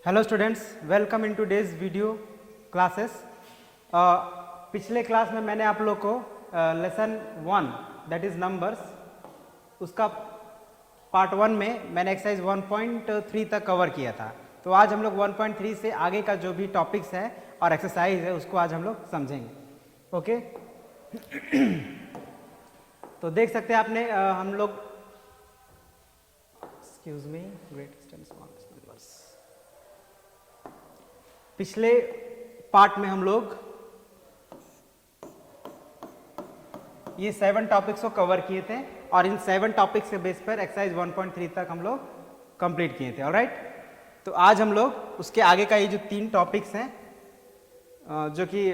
Hello students, welcome in today's video classes. पिछले class में मैंने आप लोग को लेसन 1 दैट इज़ नंबर्स उसका पार्ट 1 में मैंने एक्सरसाइज 1.3 तक कवर किया था। तो आज हम लोग 1.3 से आगे का जो भी टॉपिक्स है और एक्सरसाइज है उसको आज हम लोग समझेंगे। ओके तो देख सकते हैं आपने हम लोग excuse me greatest and smallest numbers पिछले पार्ट में हम लोग ये 7 टॉपिक्स को कवर किए थे और इन 7 टॉपिक्स के बेस पर एक्सरसाइज 1.3 तक हम लोग कंप्लीट किए थे। ऑलराइट, तो आज हम लोग उसके आगे का ये जो 3 टॉपिक्स हैं जो कि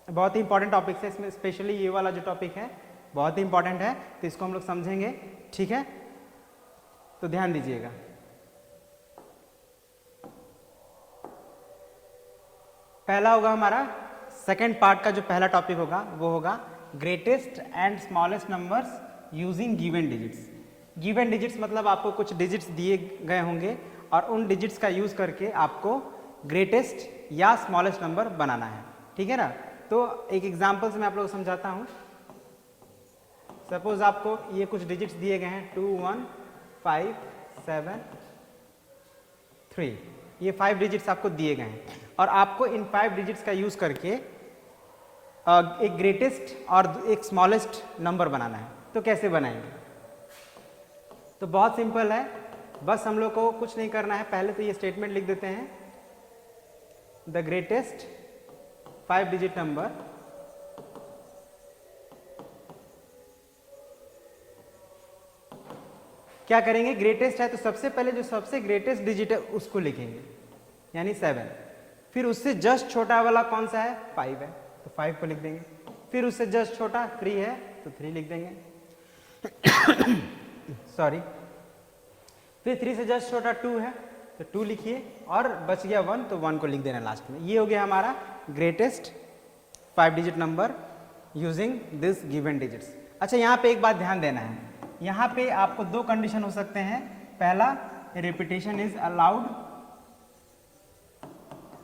बहुत ही इंपॉर्टेंट टॉपिक्स है, इसमें स्पेशली ये वाला जो टॉपिक है बहुत ही इंपॉर्टेंट है, तो इसको हम लोग समझेंगे। ठीक है, तो ध्यान दीजिएगा। पहला होगा हमारा सेकेंड पार्ट का जो पहला टॉपिक होगा वो होगा greatest and smallest numbers using given digits. Given digits मतलब आपको कुछ डिजिट्स दिए गए होंगे और उन डिजिट्स का यूज करके आपको ग्रेटेस्ट या स्मॉलेस्ट नंबर बनाना है। ठीक है ना, तो एक एग्जांपल से मैं आप लोगों को समझाता हूँ। सपोज आपको ये कुछ डिजिट्स दिए गए हैं 2 1 5 7 3, ये 5 डिजिट्स आपको दिए गए हैं और आपको इन 5 डिजिट्स का यूज करके एक ग्रेटेस्ट और एक स्मॉलेस्ट नंबर बनाना है। तो कैसे बनाएंगे? तो बहुत सिंपल है, बस हम लोग को कुछ नहीं करना है। पहले तो ये स्टेटमेंट लिख देते हैं, द ग्रेटेस्ट 5 डिजिट नंबर क्या करेंगे, ग्रेटेस्ट है तो सबसे पहले जो सबसे ग्रेटेस्ट डिजिट है उसको लिखेंगे, यानी 7। फिर उससे जस्ट छोटा वाला कौन सा है, 5 है, तो 5 को लिख देंगे। फिर उससे जस्ट छोटा 3 है तो 3 लिख देंगे सॉरी। फिर 3 से जस्ट छोटा 2 है तो 2 लिखिए और बच गया 1 तो 1 को लिख देना लास्ट में। ये हो गया हमारा greatest 5 digit number using this given digits. अच्छा, यहाँ पे एक बात ध्यान देना है, यहाँ पे आपको 2 कंडीशन हो सकते हैं। पहला, रिपीटेशन इज अलाउड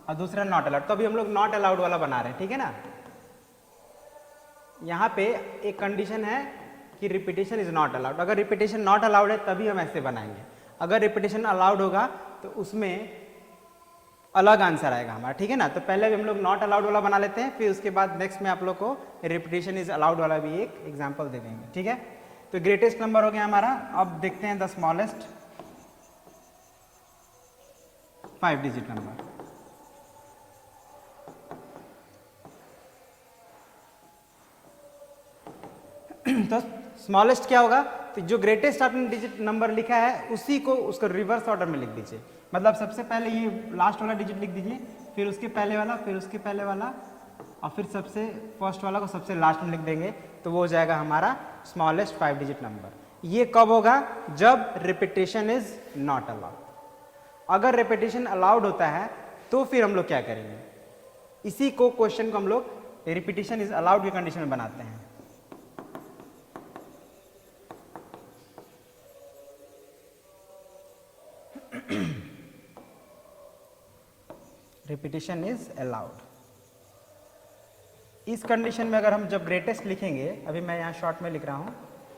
और दूसरा नॉट अलाउड। तो अभी हम लोग नॉट अलाउड वाला बना रहे हैं, ठीक है ना। यहाँ पे एक कंडीशन है कि रिपीटेशन इज नॉट अलाउड। अगर रिपीटेशन नॉट अलाउड है तभी हम ऐसे बनाएंगे, अगर रिपीटेशन अलाउड होगा तो उसमें अलग आंसर आएगा हमारा। ठीक है ना, तो पहले भी हम लोग नॉट अलाउड वाला बना लेते हैं, फिर उसके बाद नेक्स्ट में आप लोग को रिपीटेशन इज अलाउड वाला भी एक एग्जाम्पल दे देंगे। ठीक है, तो ग्रेटेस्ट नंबर हो गया हमारा। अब देखते हैं द स्मॉलेस्ट 5 डिजिट नंबर। तो स्मॉलेस्ट क्या होगा, तो जो ग्रेटेस्ट आपने डिजिट नंबर लिखा है उसी को उसको रिवर्स ऑर्डर में लिख दीजिए। मतलब सबसे पहले ये लास्ट वाला डिजिट लिख दीजिए, फिर उसके पहले वाला, फिर उसके पहले वाला और फिर सबसे फर्स्ट वाला को सबसे लास्ट में लिख देंगे, तो वो हो जाएगा हमारा स्मॉलेस्ट 5 डिजिट नंबर। ये कब होगा, जब रिपीटेशन इज नॉट अलाउड। अगर रिपीटेशन अलाउड होता है तो फिर हम लोग क्या करेंगे, इसी को क्वेश्चन को हम लोग रिपीटेशन इज अलाउड की कंडीशन में बनाते हैं। Repetition is allowed. इस कंडीशन में अगर हम जब ग्रेटेस्ट लिखेंगे, अभी मैं यहाँ शॉर्ट में लिख रहा हूँ,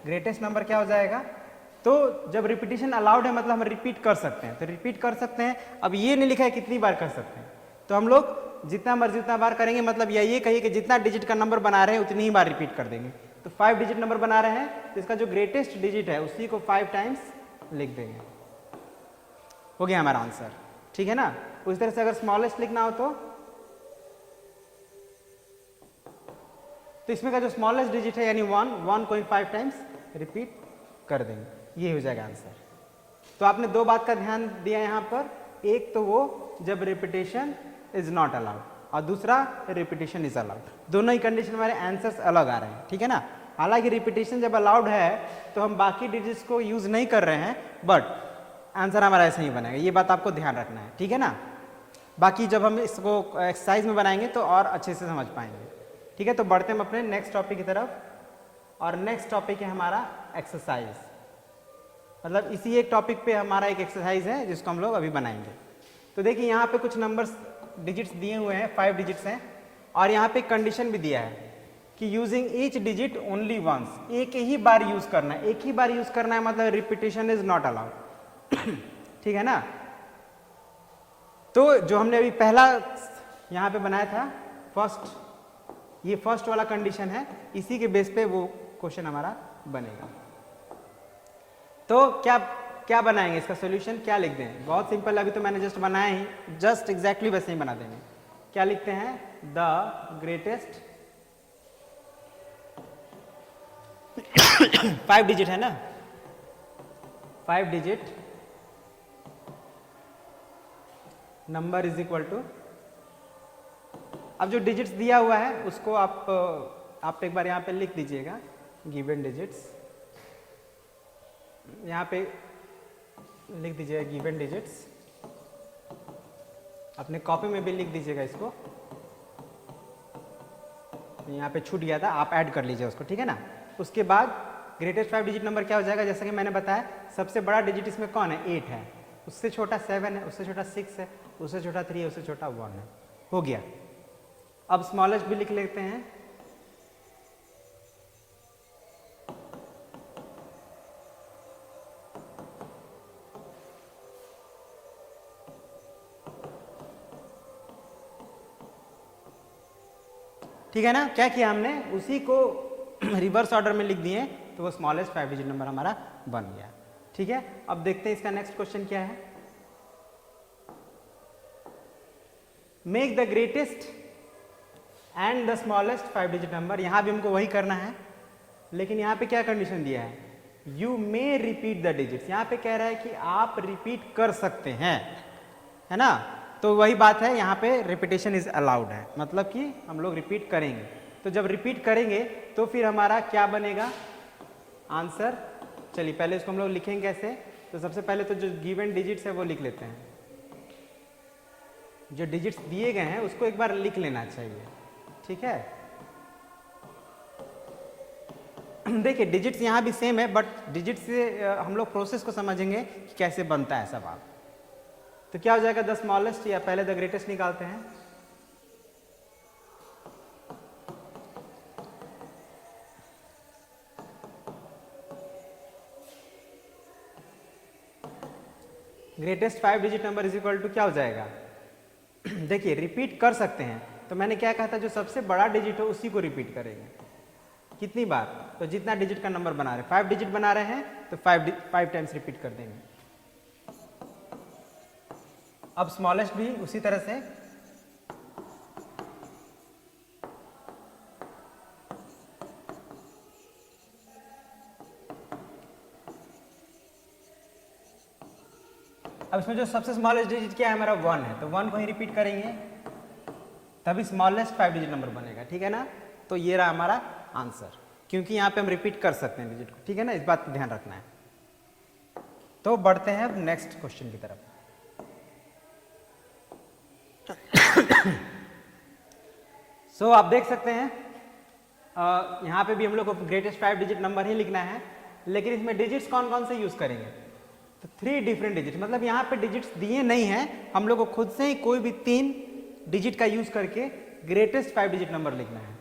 ग्रेटेस्ट नंबर क्या हो जाएगा, तो जब रिपीटेशन अलाउड है मतलब हम रिपीट कर सकते हैं, तो रिपीट कर सकते हैं। अब ये नहीं लिखा है कितनी बार कर सकते हैं, तो हम लोग जितना मर्जी उतना बार करेंगे। मतलब ये कहिए कि जितना डिजिट का नंबर बना रहे हैं उतनी ही बार रिपीट कर देंगे। तो 5 डिजिट नंबर बना रहे हैं तो इसका जो ग्रेटेस्ट डिजिट है उसी को 5 टाइम्स लिख देंगे, हो गया हमारा आंसर। ठीक है ना, उस तरह से अगर स्मॉलेस्ट लिखना हो तो इसमें का जो स्मॉलेस्ट डिजिट है यानी 1 को 5 टाइम्स रिपीट कर देंगे, ये हो जाएगा आंसर। तो आपने 2 बात का ध्यान दिया यहाँ पर, एक तो वो जब रिपीटेशन इज नॉट अलाउड और दूसरा रिपीटेशन इज अलाउड। दोनों ही कंडीशन हमारे आंसर्स अलग आ रहे हैं। ठीक है ना, हालांकि रिपीटेशन जब अलाउड है तो हम बाकी डिजिट्स को यूज नहीं कर रहे हैं, बट आंसर हमारा ऐसे ही बनेगा, ये बात आपको ध्यान रखना है। ठीक है ना, बाकी जब हम इसको एक्सरसाइज में बनाएंगे तो और अच्छे से समझ पाएंगे। ठीक है, तो बढ़ते हैं अपने नेक्स्ट टॉपिक की तरफ, और नेक्स्ट टॉपिक है हमारा एक्सरसाइज। मतलब इसी एक टॉपिक पे हमारा एक एक्सरसाइज है जिसको हम लोग अभी बनाएंगे। तो देखिए यहाँ पे कुछ नंबर्स डिजिट्स दिए हुए हैं, 5 डिजिट्स हैं, और यहाँ पे कंडीशन भी दिया है कि using each digit only once, एक ही बार यूज करना है, एक ही बार यूज करना है, मतलब रिपीटेशन इज नॉट अलाउड। ठीक है ना। तो जो हमने अभी पहला यहाँ पे बनाया था फर्स्ट, ये फर्स्ट वाला कंडीशन है, इसी के बेस पे वो क्वेश्चन हमारा बनेगा। तो क्या बनाएंगे, इसका सॉल्यूशन क्या लिख दें? बहुत सिंपल, अभी तो मैंने जस्ट बनाया ही, जस्ट एग्जैक्टली वैसे ही बना देंगे। क्या लिखते हैं? द ग्रेटेस्ट 5 डिजिट है ना, 5 digit number is equal to, अब जो डिजिट्स दिया हुआ है उसको आप एक बार यहाँ पे लिख दीजिएगा, गिवन डिजिट्स, यहाँ पे लिख दीजिएगा गिवन डिजिट्स, अपने कॉपी में भी लिख दीजिएगा इसको, यहाँ पे छूट गया था, आप ऐड कर लीजिए उसको, ठीक है ना। उसके बाद ग्रेटेस्ट 5 डिजिट नंबर क्या हो जाएगा, जैसा कि मैंने बताया सबसे बड़ा डिजिट इसमें कौन है? 8 है, उससे छोटा 7 है, उससे छोटा 6 है, उससे छोटा 3 है, उससे छोटा 1 है, हो गया। अब स्मॉलेस्ट भी लिख लेते हैं, ठीक है ना। क्या किया हमने, उसी को रिवर्स ऑर्डर में लिख दिए, तो वो स्मॉलेस्ट 5 डिजिट नंबर हमारा बन गया, ठीक है। अब देखते हैं इसका नेक्स्ट क्वेश्चन क्या है। Make the greatest and the smallest 5 digit number, यहां भी हमको वही करना है, लेकिन यहां पे क्या कंडीशन दिया है? You may repeat the digits, यहां पे कह रहा है कि आप रिपीट कर सकते हैं, है ना। तो वही बात है, यहाँ पे रिपीटेशन इज अलाउड है, मतलब कि हम लोग रिपीट करेंगे। तो जब रिपीट करेंगे तो फिर हमारा क्या बनेगा आंसर? चलिए पहले इसको हम लोग लिखेंगे कैसे, तो सबसे पहले तो जो गिवन डिजिट्स है वो लिख लेते हैं, जो डिजिट्स दिए गए हैं उसको एक बार लिख लेना चाहिए, ठीक है। देखिए डिजिट्स यहाँ भी सेम है, बट डिजिट्स से हम लोग प्रोसेस को समझेंगे कि कैसे बनता है सवाल। तो क्या हो जाएगा, द स्मॉलेस्ट, या पहले द ग्रेटेस्ट निकालते हैं। Greatest 5 digit number is equal to क्या हो जाएगा? देखिए रिपीट कर सकते हैं, तो मैंने क्या कहा था, जो सबसे बड़ा डिजिट हो उसी को रिपीट करेंगे। कितनी बार? तो जितना डिजिट का नंबर बना रहे हैं, 5 डिजिट बना रहे हैं तो 5 टाइम्स रिपीट कर देंगे। अब स्मॉलेस्ट भी उसी तरह से, अब इसमें जो सबसे स्मॉलेस्ट डिजिट क्या है हमारा 1 है, तो 1 को ही रिपीट करेंगे, तभी स्मॉलेस्ट 5 डिजिट नंबर बनेगा, ठीक है ना। तो ये रहा हमारा आंसर, क्योंकि यहाँ पे हम रिपीट कर सकते हैं डिजिट को, ठीक है ना, इस बात पर ध्यान रखना है। तो बढ़ते हैं अब नेक्स्ट क्वेश्चन की तरफ। सो आप देख सकते हैं यहाँ पे भी हम लोग को ग्रेटेस्ट 5 डिजिट नंबर ही लिखना है, लेकिन इसमें डिजिट्स कौन कौन से यूज करेंगे? तो 3 डिफरेंट डिजिट, मतलब यहाँ पे डिजिट्स दिए नहीं हैं, हम लोग को खुद से ही कोई भी 3 डिजिट का यूज करके ग्रेटेस्ट 5 डिजिट नंबर लिखना है।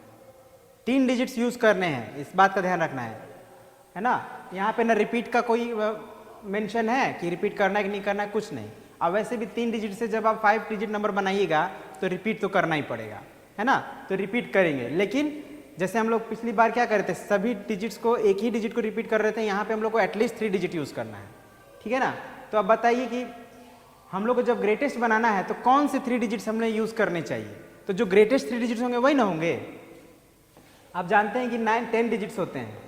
3 डिजिट्स यूज करने हैं, इस बात का ध्यान रखना है ना। यहाँ पे ना रिपीट का कोई मेंशन है कि रिपीट करना है कि नहीं करना है, कुछ नहीं। अब वैसे भी 3 डिजिट से जब आप 5 डिजिट नंबर बनाइएगा तो रिपीट तो करना ही पड़ेगा, है ना। तो रिपीट करेंगे, लेकिन जैसे हम लोग पिछली बार क्या कर रहे थे, सभी डिजिट्स को, एक ही डिजिट को रिपीट कर रहे थे, यहाँ पे हम लोग को एटलीस्ट 3 डिजिट यूज करना है, ठीक है ना। तो अब बताइए कि हम लोग को जब ग्रेटेस्ट बनाना है तो कौन से 3 डिजिट्स हमने यूज करने चाहिए? तो जो ग्रेटेस्ट 3 डिजिट्स होंगे वही ना होंगे। आप जानते हैं कि 9-10 डिजिट्स होते हैं,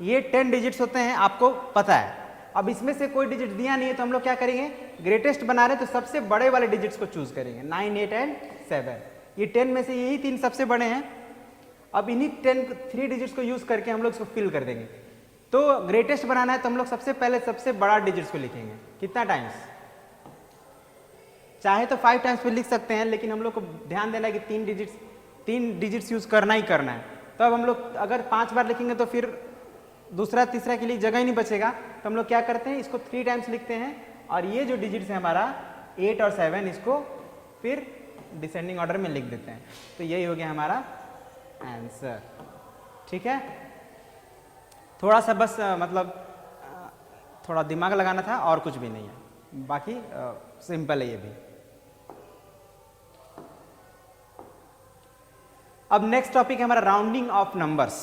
ये 10 डिजिट्स होते हैं, आपको पता है। अब इसमें से कोई डिजिट दिया नहीं है तो हम लोग क्या करेंगे, ग्रेटेस्ट बना रहे तो सबसे बड़े वाले डिजिट्स को चूज करेंगे, 9, 8 एंड 7। ये 10 में से यही 3 सबसे बड़े हैं। अब इन्हीं 3 डिजिट्स को यूज करके हम लोग इसको फिल कर देंगे। तो ग्रेटेस्ट बनाना है तो हम लोग सबसे पहले सबसे बड़ा डिजिट्स को लिखेंगे, कितना टाइम्स? चाहे तो 5 टाइम्स भी लिख सकते हैं, लेकिन हम लोग को ध्यान देना है कि 3 डिजिट्स 3 डिजिट्स यूज़ करना ही करना है। तो अब हम लोग अगर 5 बार लिखेंगे तो फिर दूसरा तीसरा के लिए जगह ही नहीं बचेगा, तो हम लोग क्या करते हैं, इसको 3 टाइम्स लिखते हैं और ये जो डिजिट्स है हमारा 8 और 7 इसको फिर डिसेंडिंग ऑर्डर में लिख देते हैं। तो यही हो गया हमारा आंसर। ठीक है, थोड़ा सा बस मतलब थोड़ा दिमाग लगाना था और कुछ भी नहीं है, बाकी सिंपल है ये भी। अब नेक्स्ट टॉपिक है हमारा rounding off numbers.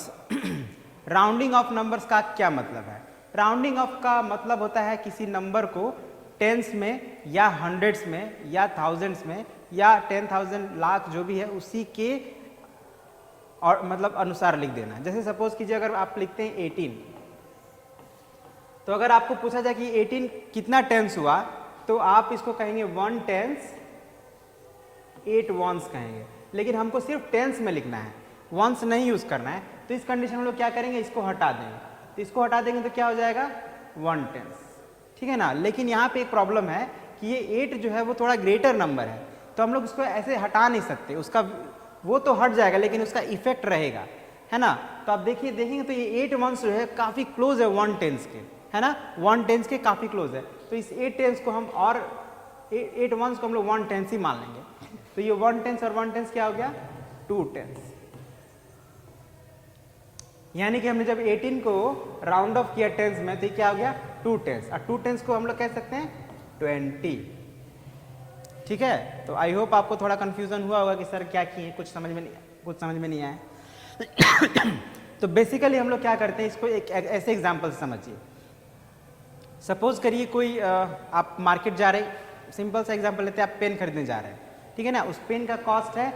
Rounding off numbers का क्या मतलब है? राउंडिंग ऑफ का मतलब होता है किसी नंबर को टेंस में या हंड्रेड्स में या थाउजेंड्स में या 10,000 लाख जो भी है उसी के और मतलब अनुसार लिख देना। जैसे सपोज कीजिए अगर आप लिखते हैं 18, तो अगर आपको पूछा जाए कि 18 कितना टेंस हुआ, तो आप इसको कहेंगे 1 टेंस 8 वंस कहेंगे, लेकिन हमको सिर्फ टेंस में लिखना है, वंस नहीं यूज करना है। तो इस कंडीशन में हम लोग क्या करेंगे, इसको हटा देंगे। तो इसको हटा देंगे तो क्या हो जाएगा 1 टेंस, ठीक है ना। लेकिन यहाँ पे एक प्रॉब्लम है कि ये 8 जो है वो थोड़ा ग्रेटर नंबर है, तो हम लोग उसको ऐसे हटा नहीं सकते, उसका वो तो हट जाएगा लेकिन उसका इफेक्ट रहेगा, है ना। तो आप देखेंगे तो ये 8 वंस जो है काफ़ी क्लोज है 1 टेंस के, है ना, 1 टेंस के काफ़ी क्लोज है। तो इस 8 टेंस को हम और 8 वंस को हम लोग 1 टेंस ही मान लेंगे। तो ये 1 टेंस और 1 टेंस क्या हो गया 2 टेंस। यानी कि हमने जब 18 को राउंड ऑफ किया टेंस में तो ये क्या हो गया 2 टेंस, और 2 टेंस को हम लोग कह सकते हैं 20। ठीक है, तो आई होप आपको थोड़ा कंफ्यूजन हुआ होगा कि सर क्या किए, कुछ समझ में नहीं आया। तो बेसिकली हम लोग क्या करते हैं, इसको एक ऐसे एग्जांपल से समझिए। सपोज करिए कोई आप मार्केट जा रहे, सिंपल सा एग्जांपल लेते हैं, आप पेन खरीदने जा रहे हैं, ठीक है ना। उस पेन का कॉस्ट है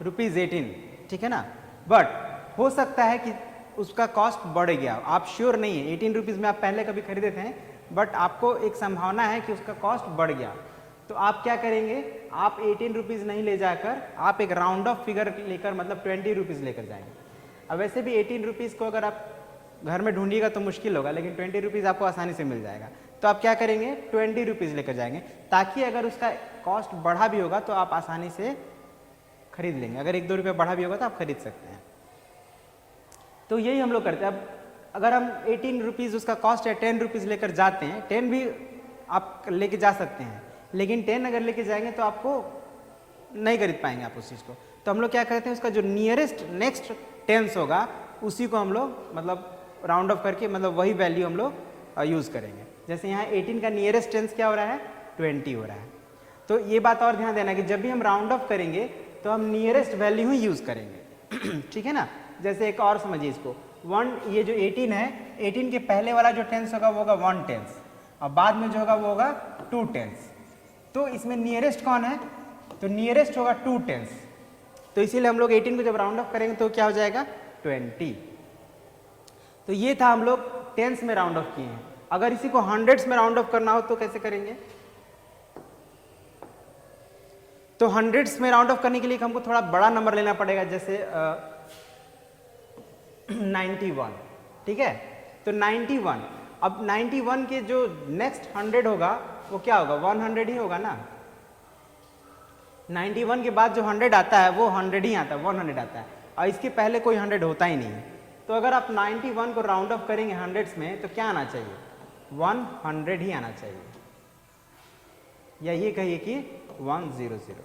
₹18, ठीक है ना। बट हो सकता है कि उसका कॉस्ट बढ़ गया, आप श्योर नहीं है, 18 रुपीज़ में आप पहले कभी खरीदे थे, बट आपको एक संभावना है कि उसका कॉस्ट बढ़ गया। तो आप क्या करेंगे, आप 18 रुपीज़ नहीं ले जाकर आप एक राउंड ऑफ फिगर लेकर मतलब 20 रुपीज़ लेकर जाएंगे। अब वैसे भी 18 रुपीज़ को अगर आप घर में ढूंढिएगा तो मुश्किल होगा, लेकिन 20 रुपीज़ आपको आसानी से मिल जाएगा। तो आप क्या करेंगे 20 रुपीज़ लेकर जाएंगे, ताकि अगर उसका कॉस्ट बढ़ा भी होगा तो आप आसानी से खरीद लेंगे। अगर 1-2 रुपये बढ़ा भी होगा तो आप खरीद सकते हैं। तो यही हम लोग करते हैं। अब अगर हम 18 रुपीज़ उसका कॉस्ट है 10 रुपीज़ लेकर जाते हैं, 10 भी आप लेके जा सकते हैं, लेकिन 10 अगर लेके जाएंगे तो आपको नहीं खरीद पाएंगे आप उस चीज़ को। तो हम लोग क्या करते हैं, उसका जो नियरेस्ट नेक्स्ट टेंस होगा उसी को हम लोग मतलब राउंड ऑफ करके मतलब वही वैल्यू हम लोग यूज़ करेंगे। जैसे यहाँ 18 का नियरेस्ट टेंस क्या हो रहा है 20 हो रहा है। तो ये बात और ध्यान देना कि जब भी हम राउंड ऑफ करेंगे तो हम नियरेस्ट वैल्यू ही यूज़ करेंगे। ठीक है ना। जैसे एक और समझिए इसको, 1 ये जो 18 है, 18 के पहले वाला जो टेंस होगा वो होगा 1 टेंस, और बाद में जो होगा वो होगा 2 टेंस। तो इसमें नियरेस्ट कौन है, तो नियरेस्ट होगा 2 टेंस। तो इसीलिए हम लोग 18 को जब राउंड ऑफ करेंगे तो क्या हो जाएगा 20। तो ये था हम लोग टेंस में राउंड ऑफ किए हैं। अगर इसी को हंड्रेड्स में राउंड ऑफ करना हो तो कैसे करेंगे, तो हंड्रेड्स में राउंड ऑफ करने के लिए हमको थोड़ा बड़ा नंबर लेना पड़ेगा, जैसे 91, ठीक है। तो 91, अब 91 के जो नेक्स्ट 100 होगा वो क्या होगा 100 ही होगा ना। 91 के बाद जो 100 आता है वो 100 ही आता है, 100 आता है, और इसके पहले कोई 100 होता ही नहीं है। तो अगर आप 91 को राउंड ऑफ करेंगे हंड्रेड्स में तो क्या आना चाहिए 100 ही आना चाहिए, या ये कहिए कि 100।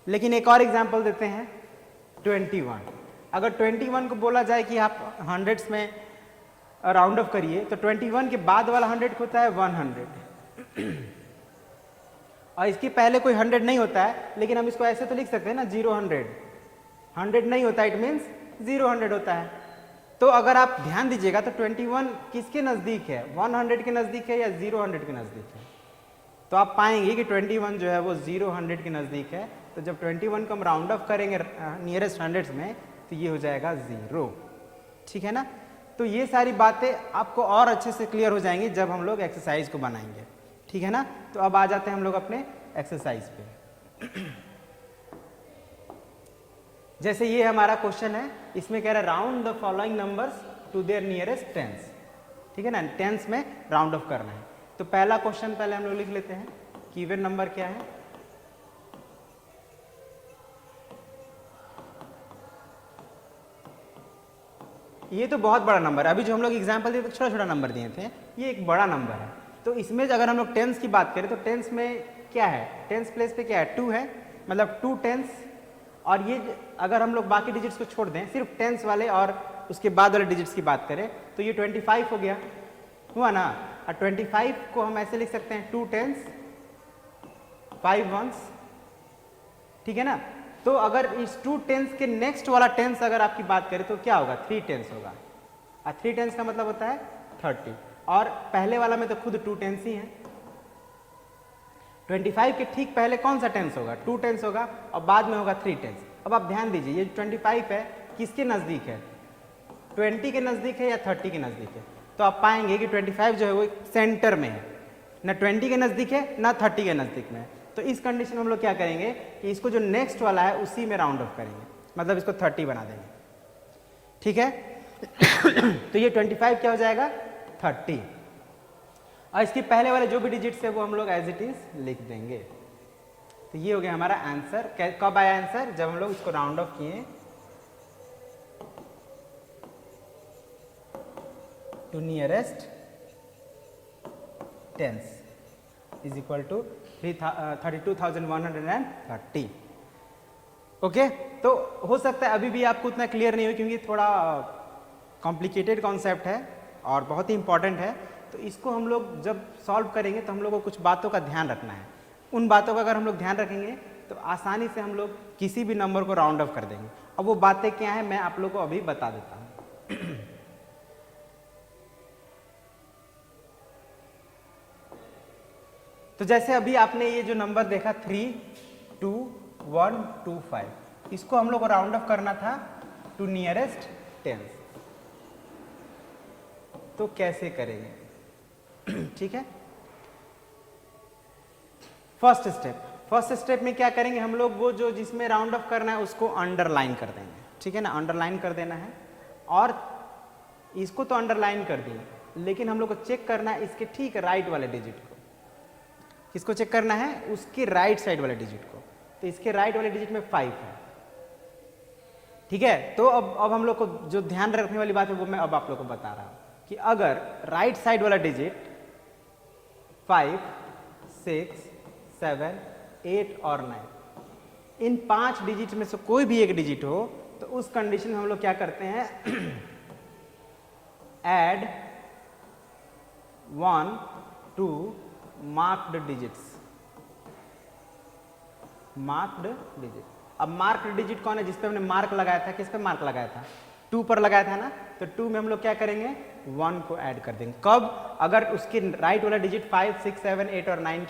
लेकिन एक और एग्जांपल देते हैं 21। अगर 21 को बोला जाए कि आप हंड्रेड्स में राउंड ऑफ करिए तो 21 के बाद वाला 100 होता है 100, और इसके पहले कोई 100 नहीं होता है, लेकिन हम इसको ऐसे तो लिख सकते हैं ना 0 100 नहीं होता, इट मीन्स 0 होता है। तो अगर आप ध्यान दीजिएगा तो 21 किसके नज़दीक है 100 के नज़दीक है या 0 के नज़दीक है, तो आप पाएंगे कि 21 जो है वो 0 के नज़दीक है। तो जब 21 को हम राउंड ऑफ करेंगे नियरेस्ट हंड्रेड्स में तो ये हो जाएगा 0, ठीक है ना। तो ये सारी बातें आपको और अच्छे से क्लियर हो जाएंगी जब हम लोग एक्सरसाइज को बनाएंगे, ठीक है ना। तो अब आ जाते हैं हम लोग अपने एक्सरसाइज पे। जैसे ये हमारा क्वेश्चन है, इसमें कह रहा है round the following numbers to their nearest tens, ठीक है ना, टेंस में राउंड ऑफ करना है। तो पहला क्वेश्चन पहले हम लोग लिख लेते हैं कि इवन नंबर क्या है, ये तो बहुत बड़ा नंबर है, अभी जो हम लोग एग्जाम्पल दिए तो छोटा छोटा नंबर दिए थे, ये एक बड़ा नंबर है। तो इसमें अगर हम लोग टेंस की बात करें तो टेंस में क्या है, टेंस प्लेस पे क्या है 2 है, मतलब 2 टेंस। और ये अगर हम लोग बाकी डिजिट्स को छोड़ दें, सिर्फ टेंस वाले और उसके बाद वाले डिजिट्स की बात करें तो ये 25 हो गया, हुआ ना। और 25 को हम ऐसे लिख सकते हैं 2 टेंस 5 वंस, ठीक है ना। तो अगर इस 2 टेंस के नेक्स्ट वाला टेंस अगर आपकी बात करें तो क्या होगा, 3 टेंस होगा। और 3 टेंस का मतलब होता है 30, और पहले वाला में तो खुद 2 टेंस ही है। 25 के ठीक पहले कौन सा टेंस होगा, 2 टेंस होगा, और बाद में होगा 3 टेंस। अब आप ध्यान दीजिए, ये 25 है किसके नज़दीक है, 20 के नज़दीक है या 30 के नज़दीक है। तो आप पाएंगे कि 25 जो है वो सेंटर में है, ना 20 के नज़दीक है ना 30 के नज़दीक में है। तो इस कंडीशन में हम लोग क्या करेंगे कि इसको जो नेक्स्ट वाला है उसी में राउंड ऑफ करेंगे, मतलब इसको 30 बना देंगे, ठीक है। तो ये 25 क्या हो जाएगा 30, और इसके पहले वाले जो भी डिजिट्स है वो हम लोग एज इट इज लिख देंगे। तो ये हो गया हमारा आंसर। कब आया आंसर, जब हम लोग इसको राउंड ऑफ किए to nearest tens is equal to 32,130। Okay, तो हो सकता है अभी भी आपको उतना क्लियर नहीं हो क्योंकि थोड़ा कॉम्प्लिकेटेड कॉन्सेप्ट है और बहुत ही इंपॉर्टेंट है। तो इसको हम लोग जब सॉल्व करेंगे तो हम लोग को कुछ बातों का ध्यान रखना है। उन बातों का अगर हम लोग ध्यान रखेंगे तो आसानी से हम लोग किसी भी नंबर को राउंड ऑफ कर देंगे। अब वो बातें क्या हैं मैं आप लोग को अभी बता देता हूँ। तो जैसे अभी आपने ये जो नंबर देखा 32125, इसको हम लोग को राउंड ऑफ करना था टू नियरेस्ट टेंस। तो कैसे करेंगे, ठीक है। फर्स्ट स्टेप में क्या करेंगे हम लोग, वो जो जिसमें राउंड ऑफ करना है उसको अंडरलाइन कर देंगे, ठीक है ना। अंडरलाइन कर देना है, और इसको तो अंडरलाइन कर दिए, लेकिन हम लोग को चेक करना है इसके ठीक राइट वाले डिजिट को। किसको चेक करना है, उसके राइट साइड वाले डिजिट को। तो इसके राइट वाले डिजिट में 5 है, ठीक है। तो अब हम लोग को जो ध्यान रखने वाली बात है वो मैं अब आप लोग को बता रहा हूं कि अगर राइट साइड वाला डिजिट 5, 6, 7, 8 और 9 इन 5 डिजिट में से कोई भी एक डिजिट हो तो उस कंडीशन में हम लोग क्या करते हैं, add 1 to marked digits. Marked digit, अब मार्क्ड डिजिट कौन है, जिस पे हमने मार्क लगाया था, किस पे मार्क लगाया था, 2 पर लगाया था ना। तो 2 में हम लोग क्या करेंगे, 1 को ऐड कर देंगे। कब, अगर उसके राइट वाला डिजिट 5, 6, 7, 8 और 9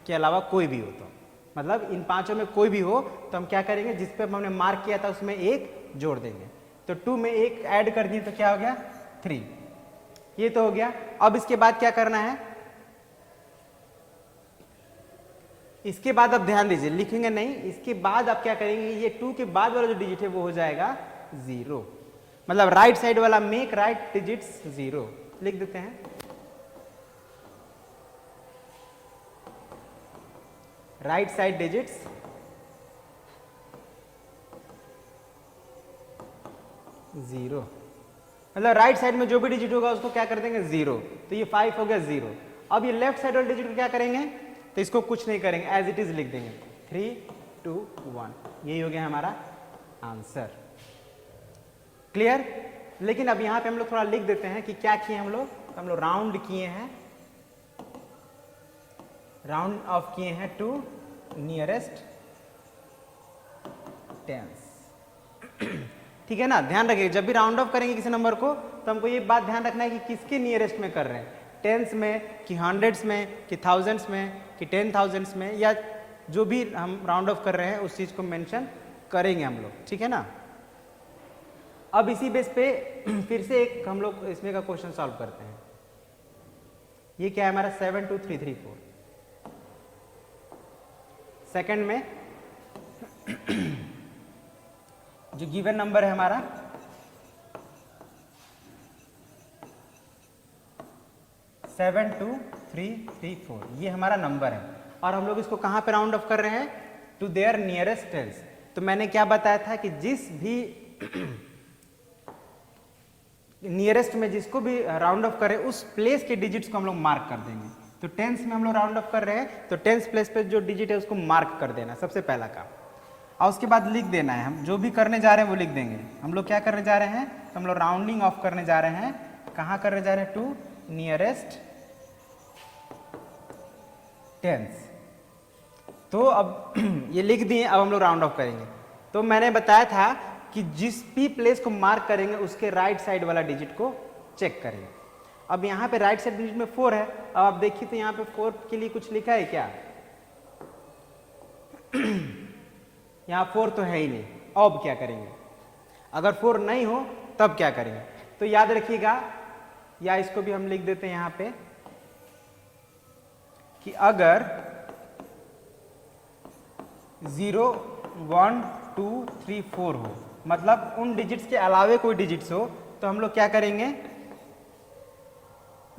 के अलावा कोई भी हो। तो मतलब इन 5 में कोई भी हो तो हम क्या करेंगे, जिस पे हमने मार्क किया था उसमें 1 जोड़ देंगे। तो 2 में 1 ऐड कर दिए तो क्या हो गया 3, ये तो हो गया। अब इसके बाद क्या करना है, इसके बाद आप ध्यान दीजिए, लिखेंगे नहीं, इसके बाद आप क्या करेंगे, ये 2 के बाद वाला जो डिजिट है वो हो जाएगा 0, मतलब राइट साइड वाला मेक राइट डिजिट्स 0 लिख देते हैं। राइट साइड डिजिट्स 0, मतलब राइट साइड में जो भी डिजिट होगा उसको क्या कर देंगे 0। तो ये 5 हो गया 0। अब ये लेफ्ट साइड वाले डिजिट को क्या करेंगे, तो इसको कुछ नहीं करेंगे, एज इट इज लिख देंगे 3, 2, 1। यही हो गया हमारा आंसर। क्लियर। लेकिन अब यहां पे हम लोग थोड़ा लिख देते हैं कि क्या किए हम लोग, तो हम लोग राउंड किए हैं, राउंड ऑफ किए हैं टू नियरेस्ट टेंस। ठीक है ना, ध्यान रखिए जब भी राउंड ऑफ करेंगे किसी नंबर को तो हमको ये बात ध्यान रखना है कि किसके नियरेस्ट में कर रहे हैं, टेंस में कि हंड्रेड्स में कि थाउजेंड्स में कि 10,000s में, या जो भी हम राउंड ऑफ कर रहे हैं उस चीज़ को मेंशन करेंगे हम लोग, ठीक है ना। अब इसी बेस पे फिर से एक हम लोग इसमें का क्वेश्चन सॉल्व करते हैं। ये क्या है हमारा 72334। सेकंड में जो गिवन नंबर है हमारा 72334, ये हमारा नंबर है और हम लोग इसको कहां पे राउंड ऑफ कर रहे हैं, टू देयर नियरेस्ट टेंस। तो मैंने क्या बताया था कि जिस भी नियरेस्ट में जिसको भी राउंड ऑफ करें उस प्लेस के डिजिट्स को हम लोग मार्क कर देंगे। तो टेंस में हम लोग राउंड ऑफ कर रहे हैं तो टेंस प्लेस पे जो डिजिट है उसको मार्क कर देना, सबसे पहला काम। और उसके बाद लिख देना है, हम जो भी करने जा रहे हैं वो लिख देंगे। हम लोग क्या करने जा रहे हैं, तो हम लोग राउंडिंग ऑफ करने जा रहे हैं। कहाँ करने जा रहे हैं, टू नियरेस्ट टेंस। तो अब ये लिख दिए, अब हम लोग राउंड ऑफ करेंगे। तो मैंने बताया था कि जिस भी प्लेस को मार्क करेंगे उसके राइट साइड वाला डिजिट को चेक करेंगे। अब यहाँ पे राइट साइड डिजिट में 4 है। अब आप देखिए तो यहाँ पे 4 के लिए कुछ लिखा है क्या? यहाँ 4 तो है ही नहीं। अब क्या करेंगे? अगर 4 नहीं हो तब क्या करेंगे? तो याद रखिएगा, या इसको भी हम लिख देते हैं यहाँ पे कि अगर 0 1 2 3 4 हो, मतलब उन डिजिट्स के अलावे कोई डिजिट्स हो, तो हम लोग क्या करेंगे,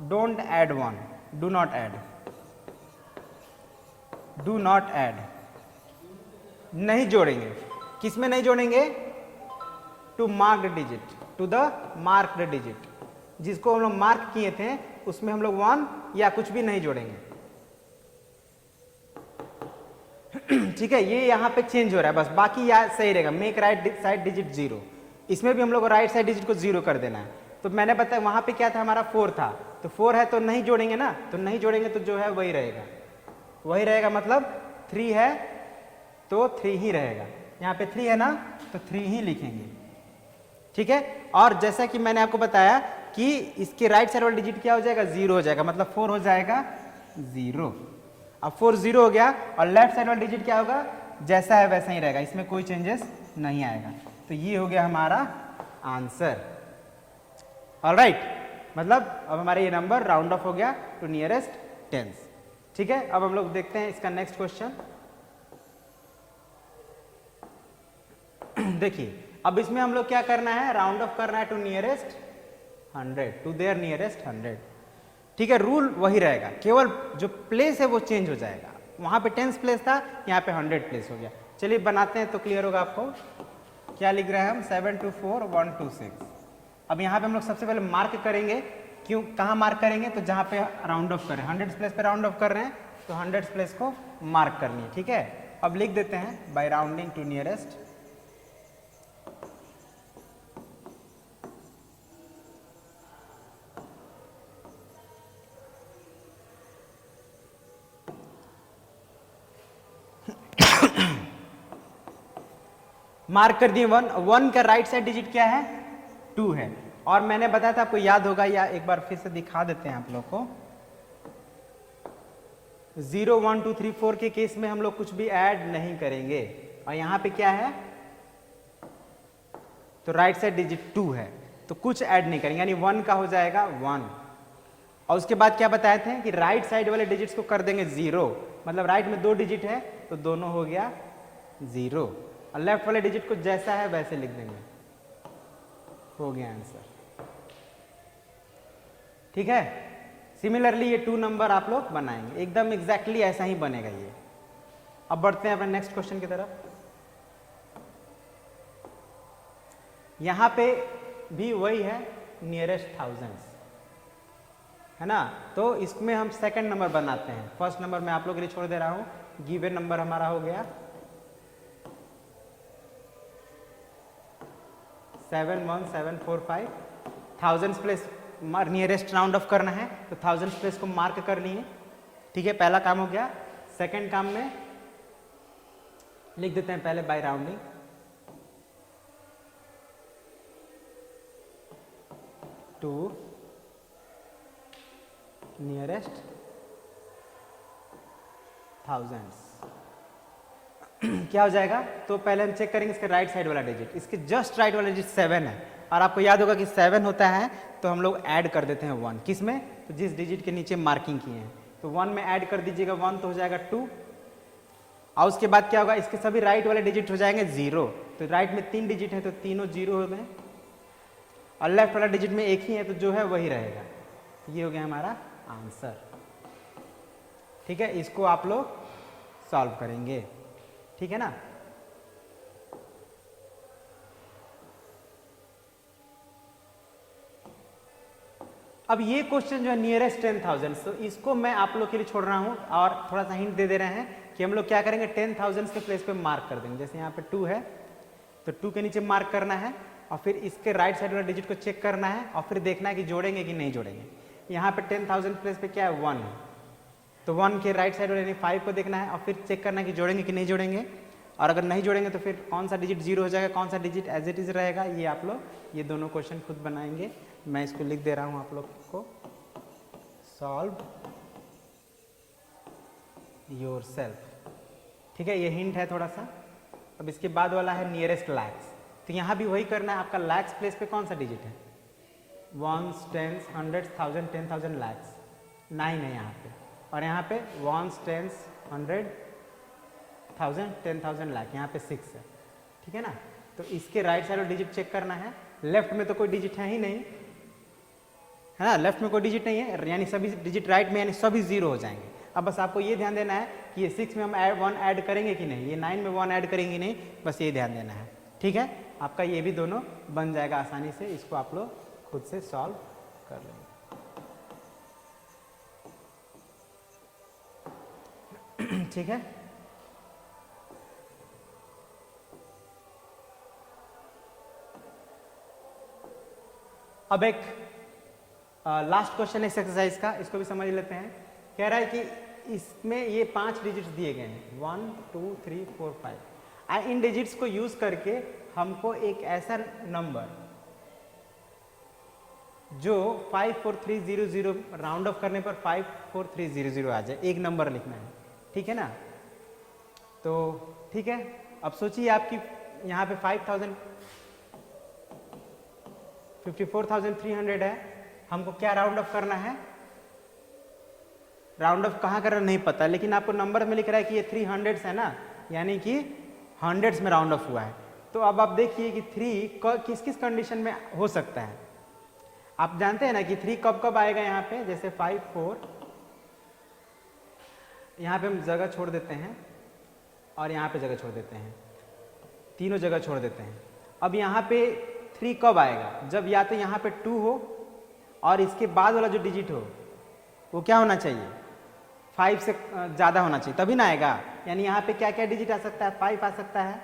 don't add 1, do not add, do not add, नहीं जोड़ेंगे। किस में नहीं जोड़ेंगे? To marked digit, to the marked digit, जिसको हम लोग मार्क किए थे उसमें हम लोग 1 या कुछ भी नहीं जोड़ेंगे। ठीक है, ये यहाँ पे चेंज हो रहा है बस, बाकी यार सही रहेगा। मेक राइट साइड डिजिट 0, इसमें भी हम लोग राइट साइड डिजिट को 0 कर देना है। तो मैंने बताया वहां पे क्या था, हमारा 4 था, तो 4 है तो नहीं जोड़ेंगे ना, तो नहीं जोड़ेंगे तो जो है वही रहेगा, वही रहेगा। मतलब 3 है तो 3 ही रहेगा। यहाँ पे 3 है ना, तो 3 ही लिखेंगे। ठीक है, और जैसा कि मैंने आपको बताया कि इसके राइट साइड वाला डिजिट क्या हो जाएगा, 0 हो जाएगा, मतलब 4 हो जाएगा 0। अब 4 0 हो गया, और लेफ्ट साइड वाला डिजिट क्या होगा, जैसा है वैसा ही रहेगा, इसमें कोई चेंजेस नहीं आएगा। तो ये हो गया हमारा आंसर। ऑलराइट, मतलब अब हमारे ये नंबर राउंड ऑफ हो गया टू नियरेस्ट टेंस। ठीक है, अब हम लोग देखते हैं इसका नेक्स्ट क्वेश्चन। देखिए, अब इसमें हम लोग क्या करना है, राउंड ऑफ करना है to nearest 100, to their nearest 100। ठीक है, रूल वही रहेगा, केवल जो प्लेस है वो चेंज हो जाएगा। वहां पे 10 प्लेस था, यहाँ पे 100 प्लेस हो गया। चलिए बनाते हैं तो क्लियर होगा आपको। क्या लिख रहे हैं हम, 7 2 4 1 2 6। अब यहाँ पे हम लोग सबसे पहले मार्क करेंगे। क्यों, कहाँ मार्क करेंगे, तो जहाँ पे राउंड ऑफ करें, 100 प्लेस पे राउंड ऑफ कर रहे हैं तो 100 प्लेस को मार्क करनी है। ठीक है, अब लिख देते हैं by rounding to nearest mark कर दिए 1। 1 का राइट साइड डिजिट क्या है, 2 है। और मैंने बताया था, आपको याद होगा, या एक बार फिर से दिखा देते हैं आप लोग को। 0 1 2 3 4 के केस में हम लोग कुछ भी ऐड नहीं करेंगे। और यहाँ पे क्या है, तो राइट साइड डिजिट 2 है, तो कुछ ऐड नहीं करेंगे, यानी 1 का हो जाएगा 1। और उसके बाद क्या बताए थे कि राइट साइड वाले डिजिट्स को कर देंगे 0, मतलब राइट में 2 डिजिट है तो दोनों हो गया 0, और लेफ्ट वाले डिजिट को जैसा है वैसे लिख देंगे, हो गया आंसर। ठीक है, सिमिलरली ये 2 नंबर आप लोग बनाएंगे, एकदम एग्जैक्टली ऐसा ही बनेगा ये। अब बढ़ते हैं अपने नेक्स्ट क्वेश्चन की तरफ। यहां पे भी वही है, नियरेस्ट थाउजेंड्स है ना, तो इसमें हम सेकंड नंबर बनाते हैं। फर्स्ट नंबर मैं आप लोग के लिए छोड़ दे रहा हूं। गिवन नंबर हमारा हो गया 7 1 7 4 5। Thousands place nearest round off करना है, तो थाउजेंड्स प्लेस को मार्क कर लिए। ठीक है, पहला काम हो गया। सेकंड काम में लिख देते हैं पहले by rounding to nearest thousands. क्या हो जाएगा, तो पहले हम चेक करेंगे इसके राइट साइड वाला डिजिट। इसके जस्ट राइट वाला डिजिट 7 है, और आपको याद होगा कि 7 होता है तो हम लोग ऐड कर देते हैं 1। किस में, तो जिस डिजिट के नीचे मार्किंग किए हैं, तो 1 में ऐड कर दीजिएगा 1, तो हो जाएगा 2। और उसके बाद क्या होगा, इसके सभी राइट वाले डिजिट हो जाएंगे 0, तो राइट में 3 डिजिट है तो तीनों 0 हो गए, और लेफ्ट वाला डिजिट में एक ही है तो जो है वही रहेगा। ये हो गया हमारा आंसर। ठीक है, इसको आप लोग सॉल्व करेंगे। ठीक है ना, अब ये क्वेश्चन जो है नियरेस्ट 10,000, तो इसको मैं आप लोग के लिए छोड़ रहा हूँ और थोड़ा सा हिंट दे रहे हैं कि हम लोग क्या करेंगे 10,000 के प्लेस पे मार्क कर देंगे। जैसे यहाँ पे 2 है तो 2 के नीचे मार्क करना है और फिर इसके राइट साइड वाला डिजिट को चेक करना है और फिर देखना है कि जोड़ेंगे कि नहीं जोड़ेंगे। यहाँ पे 10,000 प्लेस पे क्या है 1 है, तो 1 के राइट साइड वाले यानी 5 को देखना है और फिर चेक करना है कि जोड़ेंगे कि नहीं जोड़ेंगे। और अगर नहीं जोड़ेंगे तो फिर कौन सा डिजिट 0 हो जाएगा, कौन सा डिजिट एज इट इज रहेगा, ये आप लोग ये दोनों क्वेश्चन खुद बनाएंगे। मैं इसको लिख दे रहा हूँ आप लोग को, सॉल्व योर सेल्फ। ठीक है, ये हिंट है थोड़ा सा। अब इसके बाद वाला है नियरेस्ट लैक्स, तो यहाँ भी वही करना है। आपका लैक्स प्लेस पे कौन सा डिजिट है, 1s, 10s, 100s, 1000, 10,000 लैक्स 9 है यहाँ पे, और यहाँ पे 1s, 10s, 100, 1000, 10,000 लाख, यहाँ पे 6 है। ठीक है ना, तो इसके राइट साइड डिजिट चेक करना है। लेफ्ट में तो कोई डिजिट है ही नहीं, है ना, लेफ्ट में कोई डिजिट नहीं है, यानी सभी डिजिट राइट में यानी सभी 0 हो जाएंगे। अब बस आपको ये ध्यान देना है कि ये 6 में हम 1 ऐड करेंगे कि नहीं, ये 9 में 1 ऐड करेंगे नहीं, बस ये ध्यान देना है। ठीक है, आपका ये भी दोनों बन जाएगा आसानी से। इसको आप लोग खुद से सॉल्व कर लेंगे। ठीक है, अब एक लास्ट क्वेश्चन है इस एक्सरसाइज का, इसको भी समझ लेते हैं। कह रहा है कि इसमें ये 5 डिजिट्स दिए गए हैं 1 2 3 4 5। इन डिजिट्स को यूज करके हमको एक ऐसा नंबर जो 54300 राउंड ऑफ करने पर 54300 आ जाए, एक नंबर लिखना है। ठीक है ना, तो ठीक है, अब सोचिए आपकी यहाँ पे 54,300 है, हमको क्या राउंड ऑफ करना है, राउंड ऑफ कहाँ करना नहीं पता, लेकिन आपको नंबर में लिख रहा है कि ये 300 है ना, यानी कि 100 में राउंड ऑफ हुआ है। तो अब आप देखिए कि 3 किस किस कंडीशन में हो सकता है। आप जानते हैं ना कि 3 कब कब आएगा यहाँ पे, जैसे 5 4, यहाँ पे हम जगह छोड़ देते हैं और यहाँ पे जगह छोड़ देते हैं, तीनों जगह छोड़ देते हैं। अब यहाँ पे 3 कब आएगा, जब या तो यहाँ पे 2 हो और इसके बाद वाला जो डिजिट हो वो क्या होना चाहिए, 5 से ज़्यादा होना चाहिए, तभी ना आएगा। यानी यहाँ पे क्या क्या डिजिट आ सकता है, 5 आ सकता है,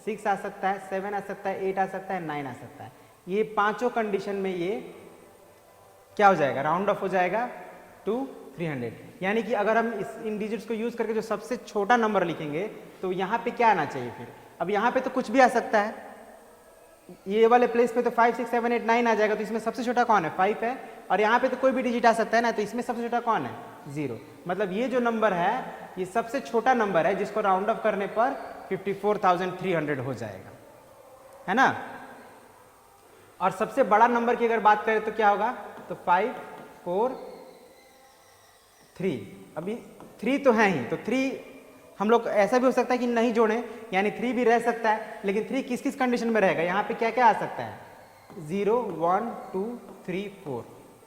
6 आ सकता है, 7 आ सकता है, 8 आ सकता है, 9 आ सकता है। ये पांचों कंडीशन में ये क्या हो जाएगा, राउंड ऑफ हो जाएगा टू 300। यानी कि अगर हम इन डिजिट्स को यूज करके जो सबसे छोटा नंबर लिखेंगे तो यहाँ पे क्या आना चाहिए फिर। अब यहाँ पे तो कुछ भी आ सकता है, ये वाले प्लेस पे तो 5 6 7 8 9 आ जाएगा, तो इसमें सबसे छोटा कौन है, 5 है। और यहाँ पे तो कोई भी डिजिट आ सकता है ना, तो इसमें सबसे छोटा कौन है, 0। मतलब ये जो नंबर है ये सबसे छोटा नंबर है जिसको राउंड ऑफ करने पर 54,300 हो जाएगा, है ना। और सबसे बड़ा नंबर की अगर बात करें तो क्या होगा, तो 5 4 3। अभी 3 तो है ही, तो 3 हम लोग ऐसा भी हो सकता है कि नहीं जोड़ें, यानी 3 भी रह सकता है, लेकिन 3 किस किस कंडीशन में रहेगा, यहाँ पे क्या क्या आ सकता है, 0 1 2 3 4,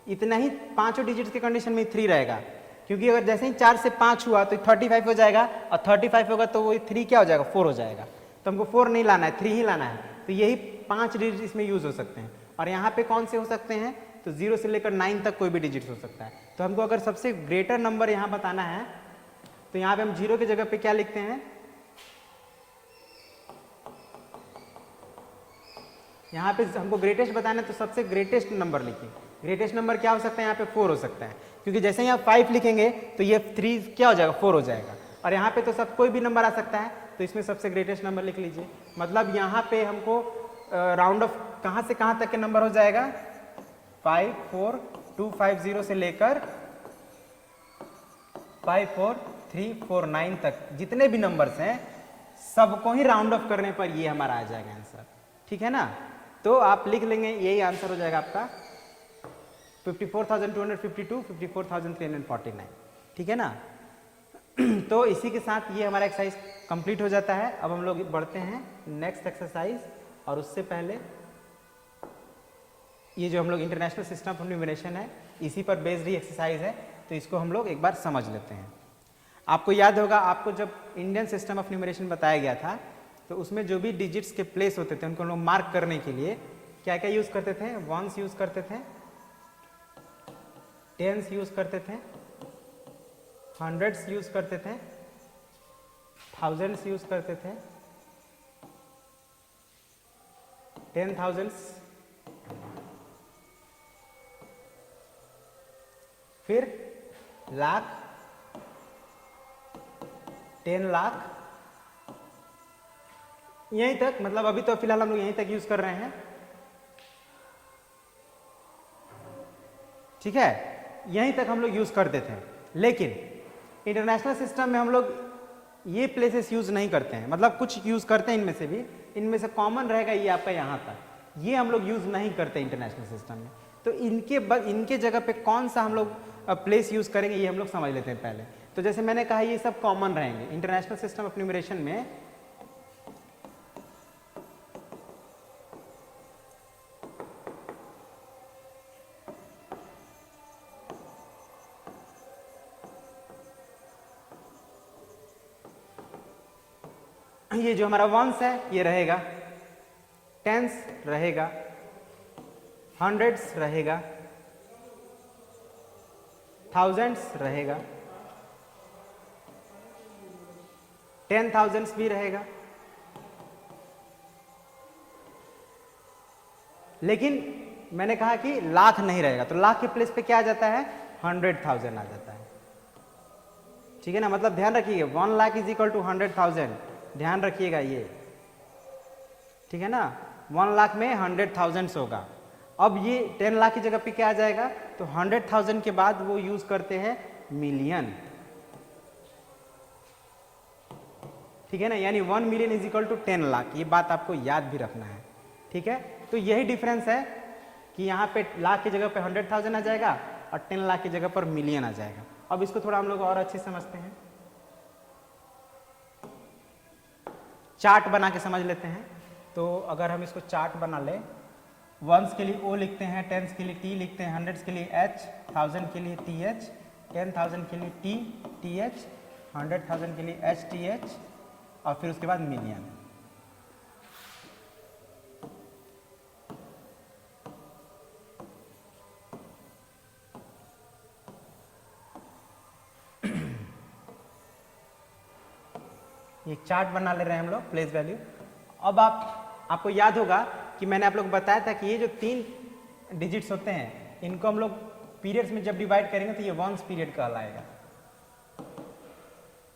इतना ही पांचों डिजिट्स के कंडीशन में 3 रहेगा। क्योंकि अगर जैसे ही 4 से 5 हुआ तो 35 हो जाएगा, और 35 होगा तो वो 3 क्या हो जाएगा, 4 हो जाएगा। तो हमको 4 नहीं लाना है, 3 ही लाना है। तो यही 5 डिजिट इसमें यूज हो सकते हैं। और यहाँ पे कौन से हो सकते हैं, तो 0 से लेकर 9 तक कोई भी डिजिट हो सकता है। तो हमको अगर सबसे ग्रेटर नंबर यहाँ बताना है तो यहाँ पे हम 0 की जगह पे क्या लिखते हैं, यहाँ पे हमको ग्रेटेस्ट बताना है तो सबसे ग्रेटेस्ट नंबर लिखिए। ग्रेटेस्ट नंबर क्या हो सकता है, यहाँ पे 4 हो सकता है, क्योंकि जैसे यहाँ 5 लिखेंगे तो ये 3 क्या हो जाएगा, 4 हो जाएगा। और यहाँ पे तो सब कोई भी नंबर आ सकता है, तो इसमें सबसे ग्रेटेस्ट नंबर लिख लीजिए। मतलब यहाँ पे हमको राउंड ऑफ कहाँ से कहाँ तक के नंबर हो जाएगा, 5 4 2 5 0 से लेकर 5 4 3 4 9 तक जितने भी नंबर्स हैं सबको ही राउंड ऑफ करने पर ये हमारा आ जाएगा आंसर। ठीक है ना, तो आप लिख लेंगे, यही आंसर हो जाएगा आपका 54,252 54,349। ठीक है ना। तो इसी के साथ ये हमारा एक्सरसाइज कंप्लीट हो जाता है। अब हम लोग बढ़ते हैं नेक्स्ट एक्सरसाइज, और उससे पहले ये जो हम लोग इंटरनेशनल सिस्टम ऑफ न्यूमरेशन है इसी पर बेस्ड ही एक्सरसाइज है, तो इसको हम लोग एक बार समझ लेते हैं। आपको याद होगा, आपको जब इंडियन सिस्टम ऑफ न्यूमरेशन बताया गया था तो उसमें जो भी डिजिट्स के प्लेस होते थे उनको लोग मार्क करने के लिए क्या क्या यूज करते थे, वंस यूज करते थे, टेंस यूज करते थे, हंड्रेड्स यूज करते थे, थाउजेंड्स यूज करते थे, 10,000, फिर लाख, 10 लाख, यहीं तक। मतलब अभी तो फिलहाल हम लोग यहीं तक यूज कर रहे हैं, ठीक है, यहीं तक हम लोग यूज करते थे। लेकिन इंटरनेशनल सिस्टम में हम लोग ये प्लेसेस यूज नहीं करते हैं, मतलब कुछ यूज करते हैं इनमें से भी, इनमें से कॉमन रहेगा ये आपका यहाँ तक, ये हम लोग यूज नहीं करते इंटरनेशनल सिस्टम में। तो इनके जगह पे कौन सा हम लोग प्लेस यूज करेंगे ये हम लोग समझ लेते हैं पहले। तो जैसे मैंने कहा ये सब कॉमन रहेंगे इंटरनेशनल सिस्टम ऑफ न्यूमरेशन में। ये जो हमारा वंस है ये रहेगा, टेंस रहेगा, हंड्रेड्स रहेगा, थाउजेंड्स रहेगा, 10,000 भी रहेगा। लेकिन मैंने कहा कि लाख नहीं रहेगा, तो लाख के प्लेस पे क्या आ जाता है, 100,000 आ जाता है, ठीक है ना। मतलब ध्यान रखिएगा 1 लाख इज इक्वल टू 100,000, ध्यान रखिएगा ये, ठीक है ना। 1 लाख में 100,000 होगा। अब ये 10 लाख की जगह पे क्या आ जाएगा, तो 100,000 के बाद वो यूज करते हैं मिलियन, ठीक है ना। यानी 1 million is equal to 10 lakh, ये बात आपको याद भी रखना है, ठीक है। तो यही डिफरेंस है कि यहाँ पे लाख की जगह पे 100,000 आ जाएगा और 10 लाख की जगह पर मिलियन आ जाएगा। अब इसको थोड़ा हम लोग और अच्छे से समझते हैं, चार्ट बना के समझ लेते हैं। तो अगर हम इसको चार्ट बना ले, वंस के लिए ओ लिखते हैं, टेंस के लिए टी लिखते हैं, हंड्रेड्स के लिए एच, 1000 के लिए टी एच, 10,000 के लिए टी एच, 100,000 के लिए एच टी एच, और फिर उसके बाद मिलियन। एक चार्ट बना ले रहे हैं हम लोग, प्लेस वैल्यू। अब आपको याद होगा कि मैंने आप लोग को बताया था कि ये जो 3 डिजिट्स होते हैं इनको हम लोग पीरियड्स में जब डिवाइड करेंगे तो ये वंस पीरियड कहलाएगा,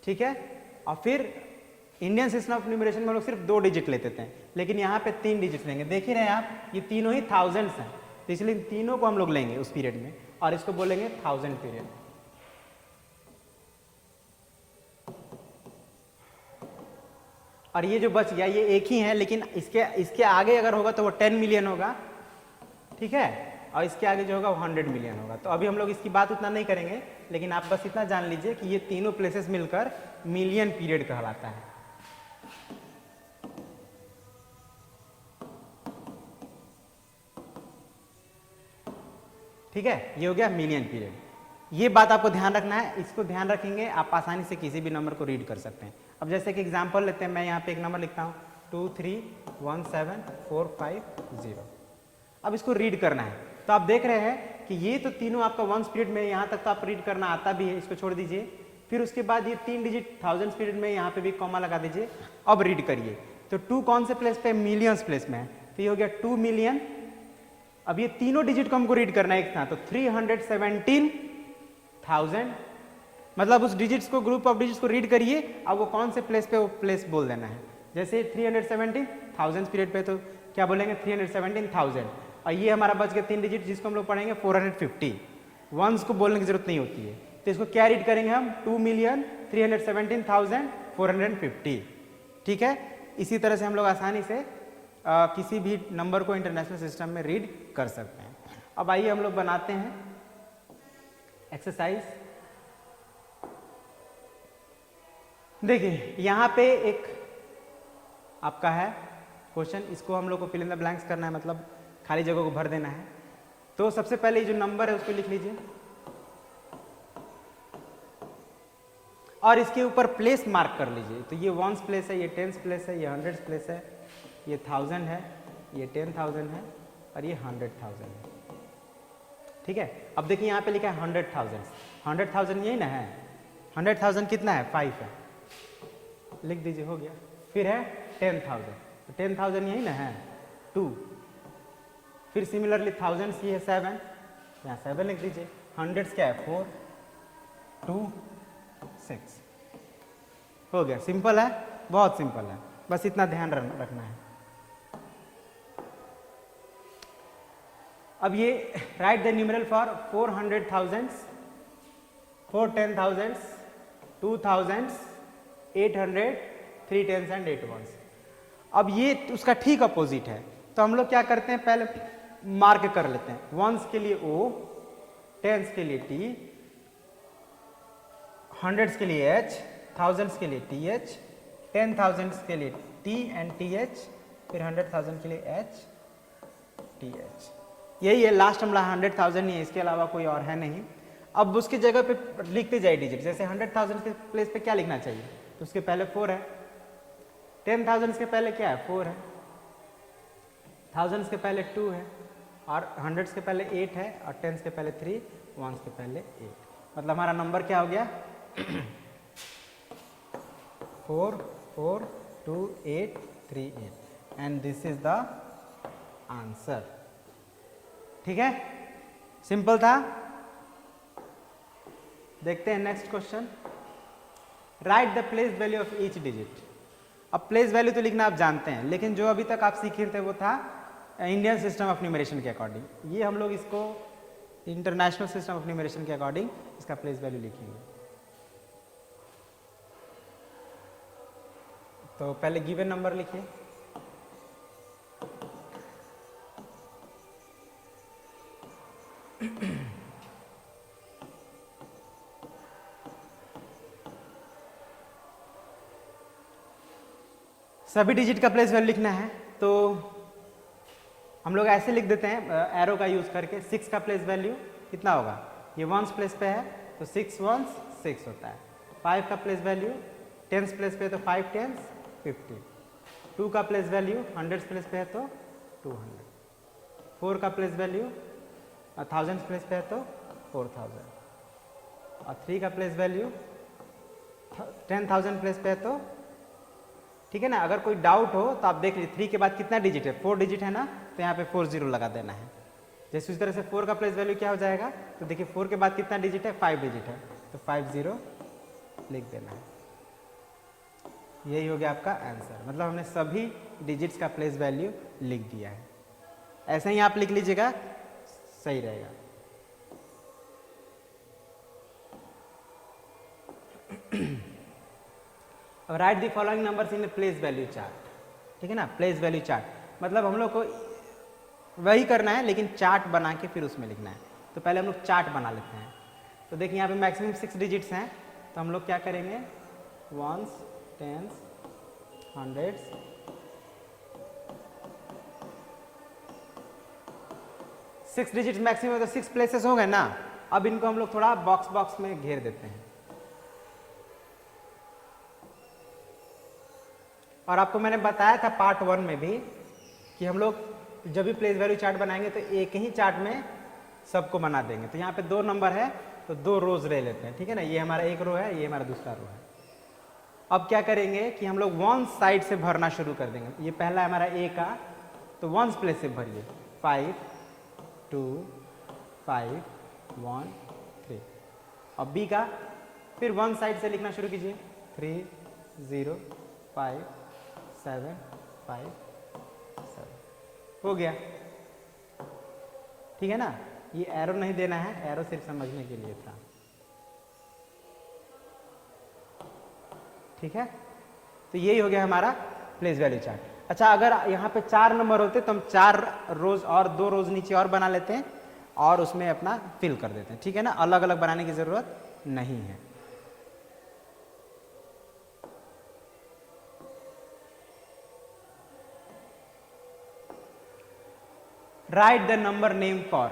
ठीक है। और फिर इंडियन सिस्टम ऑफ न्यूमरेशन में हम लोग सिर्फ 2 डिजिट लेते थे, लेकिन यहाँ पे 3 डिजिट लेंगे। देख ही रहे हैं आप, ये तीनों ही थाउजेंड्स हैं, तो इसलिए तीनों को हम लोग लेंगे उस पीरियड में और इसको बोलेंगे 1000 पीरियड। और ये जो बच गया ये एक ही है, लेकिन इसके आगे अगर होगा तो वो 10 मिलियन होगा, ठीक है, और इसके आगे जो होगा वो 100 मिलियन होगा। तो अभी हम लोग इसकी बात उतना नहीं करेंगे, लेकिन आप बस इतना जान लीजिए कि ये तीनों प्लेसेस मिलकर मिलियन पीरियड कहलाता है, ठीक है। ये हो गया मिलियन पीरियड। ये बात आपको ध्यान रखना है, इसको ध्यान रखेंगे आप आसानी से किसी भी नंबर को रीड कर सकते हैं। अब जैसे कि एग्जांपल लेते हैं, मैं यहाँ पे एक नंबर लिखता हूँ 2317450। अब इसको रीड करना है, तो आप देख रहे हैं कि ये तो तीनों आपका वंस पीरियड में, यहाँ तक तो आप रीड करना आता भी है, इसको छोड़ दीजिए। फिर उसके बाद ये 3 डिजिट थाउजेंड्स पीरियड में यहाँ पे भी कॉमा लगा दीजिए। अब रीड करिए, तो 2 कौन से प्लेस पे, मिलियंस प्लेस में है, तो ये हो गया 2 मिलियन। अब ये तीनों डिजिट को हमको रीड करना है एक साथ, तो 317,000, मतलब उस डिजिट्स को, ग्रुप ऑफ डिजिट्स को रीड करिए, अब वो कौन से प्लेस पे वो प्लेस बोल देना है। जैसे 317,000 पीरियड पे तो क्या बोलेंगे, 317,000। और ये हमारा बच गया 3 डिजिट जिसको हम लोग पढ़ेंगे 450। वंस को बोलने की जरूरत नहीं होती है, तो इसको क्या रीड करेंगे हम, 2,317,450, ठीक है। इसी तरह से हम लोग आसानी से किसी भी नंबर को इंटरनेशनल सिस्टम में रीड कर सकते हैं। अब आइए हम लोग बनाते हैं एक्सरसाइज। देखिए यहाँ पे एक आपका है क्वेश्चन, इसको हम लोग को फिल इन द ब्लैंक्स करना है, मतलब खाली जगह को भर देना है। तो सबसे पहले जो नंबर है उसको लिख लीजिए और इसके ऊपर प्लेस मार्क कर लीजिए। तो ये वंस प्लेस है, ये टेंस प्लेस है, ये हंड्रेड्स प्लेस है, ये 1000 है, ये 10,000 है और ये 100,000 है, ठीक है। अब देखिए यहाँ पे लिखा है 100,000, 100,000 यही ना है, 100,000 कितना है 5 है, लिख दीजिए हो गया। फिर है 10,000, तो 10,000 यही ना है 2, फिर सिमिलरली थाउजेंड्स ये है 7, यहाँ 7 लिख दीजिए। हंड्रेड्स क्या है 4, 2, 6, हो गया। सिंपल है, बहुत सिंपल है, बस इतना ध्यान रखना है। अब ये right the numeral for 400,000, 410,000, 2,000, 800, 3 10s and 8 1s। अब ये उसका ठीक अपोजिट है, तो हम लोग क्या करते हैं, पहले मार्क कर लेते हैं। वंस के लिए O, टेंस के लिए T, हंड्रेड्स के लिए H, थाउजेंड्स के लिए TH, 10,000 के लिए T एंड TH, फिर 100,000 के लिए H, TH। यही है लास्ट हम 100,000 ही है, इसके अलावा कोई और है नहीं। अब उसकी जगह पे लिखते जाए डिजिट, जैसे 100,000 के प्लेस पे क्या लिखना चाहिए, तो उसके पहले 4 है, 10,000 के पहले क्या है 4 है, थाउजेंड्स के पहले 2 है, और हंड्रेड्स के पहले 8 है, और टेंस के पहले 3, वंस के पहले 8। मतलब हमारा नंबर क्या हो गया 4 4 2 8 3 8, and this is the answer. ठीक है, सिंपल था। देखते हैं next question. Right the place value of each digit. अब प्लेस वैल्यू तो लिखना आप जानते हैं, लेकिन जो अभी तक आप सीखे थे वो था इंडियन सिस्टम ऑफ न्यूमरेशन के अकॉर्डिंग। ये हम लोग इसको इंटरनेशनल सिस्टम ऑफ न्यूमरेशन के अकॉर्डिंग इसका प्लेस वैल्यू लिखेंगे। तो पहले गिवन नंबर लिखिए, सभी डिजिट का प्लेस वैल्यू लिखना है। तो हम लोग ऐसे लिख देते हैं एरो का यूज करके। 6 का प्लेस वैल्यू कितना होगा, ये वंस प्लेस पे है तो 6 वंस 6 होता है। 5 का प्लेस वैल्यू टेंस प्लेस पे है तो 5 टेंस 50। 2 का प्लेस वैल्यू हंड्रेड्स प्लेस पे है तो 200। 4 का प्लेस वैल्यू थाउजेंड्स प्लेस पे है तो 4000। और 3 का प्लेस वैल्यू 10,000 प्लेस पे है तो, ठीक है ना। अगर कोई डाउट हो तो आप देख लीजिए 3 के बाद कितना डिजिट है, 4 डिजिट है ना, तो यहाँ पे 4 0 लगा देना है। जैसे उस तरह से 4 का प्लेस वैल्यू क्या हो जाएगा, तो देखिए 4 के बाद कितना डिजिट है, 5 डिजिट है, तो 5 0 लिख देना है। यही हो गया आपका आंसर। मतलब हमने सभी डिजिट्स का प्लेस वैल्यू लिख दिया है। ऐसे ही आप लिख लीजिएगा, सही रहेगा। Right the following numbers in place value chart. ठीक है ना, प्लेस वैल्यू चार्ट मतलब हम लोग को वही करना है, लेकिन चार्ट बना के फिर उसमें लिखना है। तो पहले हम लोग चार्ट बना लेते हैं। तो देखिए यहाँ पे मैक्सिमम 6 डिजिट्स हैं, तो हम लोग क्या करेंगे, once, tens, hundreds, six digit maximum, तो 6 प्लेसेस हो गए ना। अब इनको हम लोग थोड़ा बॉक्स बॉक्स में घेर देते हैं। और आपको मैंने बताया था पार्ट 1 में भी कि हम लोग जब भी प्लेस वैल्यू चार्ट बनाएंगे तो एक ही चार्ट में सबको बना देंगे। तो यहाँ पे 2 नंबर है तो 2 रोज ले लेते हैं, ठीक है ना। ये हमारा एक रो है, ये हमारा दूसरा रो है। अब क्या करेंगे कि हम लोग वन साइड से भरना शुरू कर देंगे। ये पहला है हमारा ए का, तो वंस प्लेस से भरिए, 5 2 5 1 3। अब बी का फिर वन साइड से लिखना शुरू कीजिए, 3 0 5 7 5 7, हो गया। ठीक है ना, ये एरो नहीं देना है, एरो सिर्फ समझने के लिए था। ठीक है, तो यही हो गया हमारा प्लेस वैल्यू चार्ट। अच्छा, अगर यहाँ पे 4 नंबर होते तो हम 4 रोज और 2 रोज नीचे और बना लेते हैं और उसमें अपना फिल कर देते हैं। ठीक है ना, अलग अलग बनाने की जरूरत नहीं है। Right the number name for,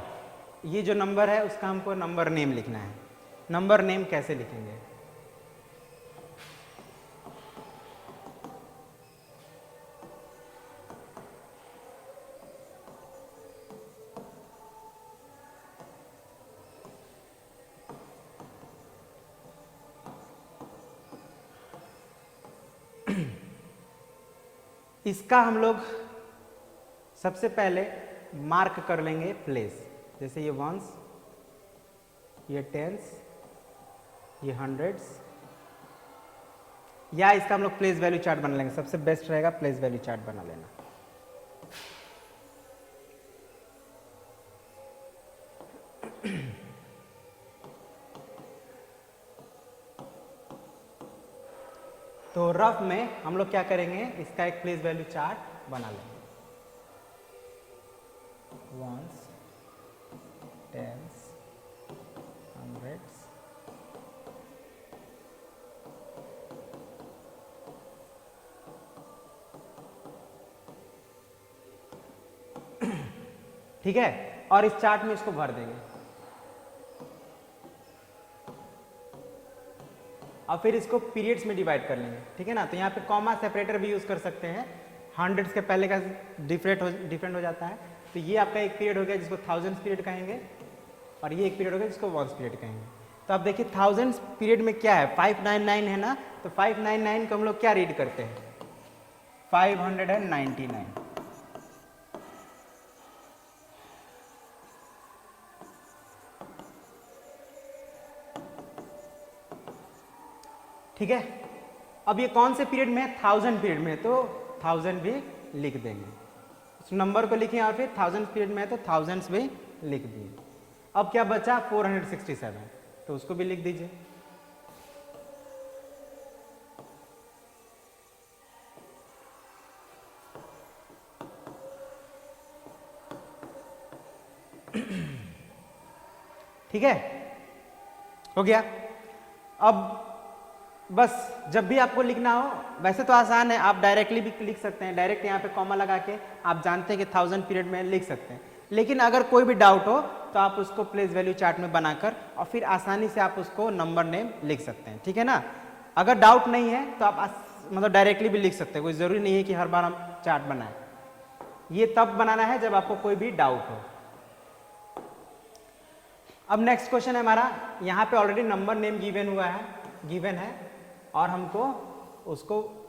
ये जो नंबर है उसका हमको नंबर नेम लिखना है। नंबर नेम कैसे लिखेंगे, इसका हम लोग सबसे पहले मार्क कर लेंगे प्लेस, जैसे ये वंस, ये टेंस, ये हंड्रेड्स, या इसका हम लोग प्लेस वैल्यू चार्ट बना लेंगे। सबसे बेस्ट रहेगा प्लेस वैल्यू चार्ट बना लेना। तो रफ में हम लोग क्या करेंगे, इसका एक प्लेस वैल्यू चार्ट बना लेंगे। वंस, टेंस, हंड्रेड्स, ठीक है, और इस चार्ट में इसको भर देंगे। और फिर इसको पीरियड्स में डिवाइड कर लेंगे, ठीक है ना। तो यहाँ पे कॉमा सेपरेटर भी यूज कर सकते हैं, हंड्रेड्स के पहले का डिफरेंट हो जाता है। तो ये आपका एक पीरियड हो गया जिसको थाउजेंड्स पीरियड कहेंगे, और ये एक पीरियड हो गया जिसको वंस पीरियड कहेंगे। तो आप देखिए थाउजेंड्स पीरियड में क्या है, 599 है ना, तो 599 को हम लोग क्या रीड करते हैं, 599। ठीक है, अब ये कौन से पीरियड में है, 1000 पीरियड में है, तो 1000 भी लिख देंगे। उस नंबर को लिखें और फिर 1000 पीरियड में है तो थाउजेंड्स भी लिख दिए। अब क्या बचा 467, तो उसको भी लिख दीजिए। ठीक है, हो गया। अब बस जब भी आपको लिखना हो, वैसे तो आसान है, आप डायरेक्टली भी लिख सकते हैं, डायरेक्ट यहाँ पे कॉमा लगा के आप जानते हैं कि 1000 पीरियड में लिख सकते हैं। लेकिन अगर कोई भी डाउट हो तो आप उसको प्लेस वैल्यू चार्ट में बनाकर और फिर आसानी से आप उसको नंबर नेम लिख सकते हैं, ठीक है ना। अगर डाउट नहीं है तो आप मतलब डायरेक्टली भी लिख सकते हैं, कोई ज़रूरी नहीं है कि हर बार हम चार्ट बनाएं। ये तब बनाना है जब आपको कोई भी डाउट हो। अब नेक्स्ट क्वेश्चन है हमारा, यहाँ पे ऑलरेडी नंबर नेम गिवन है और हमको उसको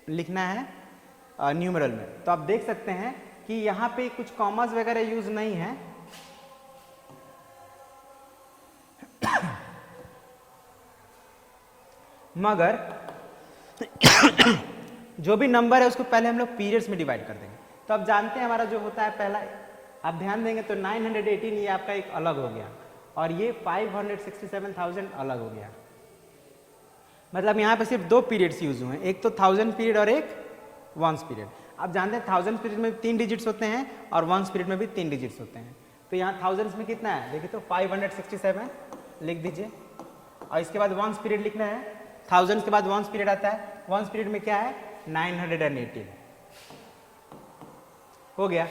लिखना है न्यूमेरल में। तो आप देख सकते हैं कि यहाँ पे कुछ कॉमास वगैरह यूज नहीं है, मगर जो भी नंबर है उसको पहले हम लोग पीरियड्स में डिवाइड कर देंगे। तो आप जानते हैं हमारा जो होता है पहला, आप ध्यान देंगे तो 918 ये आपका एक अलग हो गया और ये 567,000 अलग हो गया। मतलब यहाँ पे सिर्फ दो पीरियड्स यूज हुए हैं, एक तो 1000 पीरियड और एक वंस पीरियड। आप जानते हैं 1000 पीरियड में 3 डिजिट्स होते हैं और वंस पीरियड में भी 3 डिजिट्स होते हैं। तो यहाँ थाउजेंड्स में कितना है देखिए, तो 567 लिख दीजिए और इसके बाद वंस पीरियड लिखना है। थाउजेंड्स के बाद वंस पीरियड आता है, वंस पीरियड में क्या है 918 हो गया,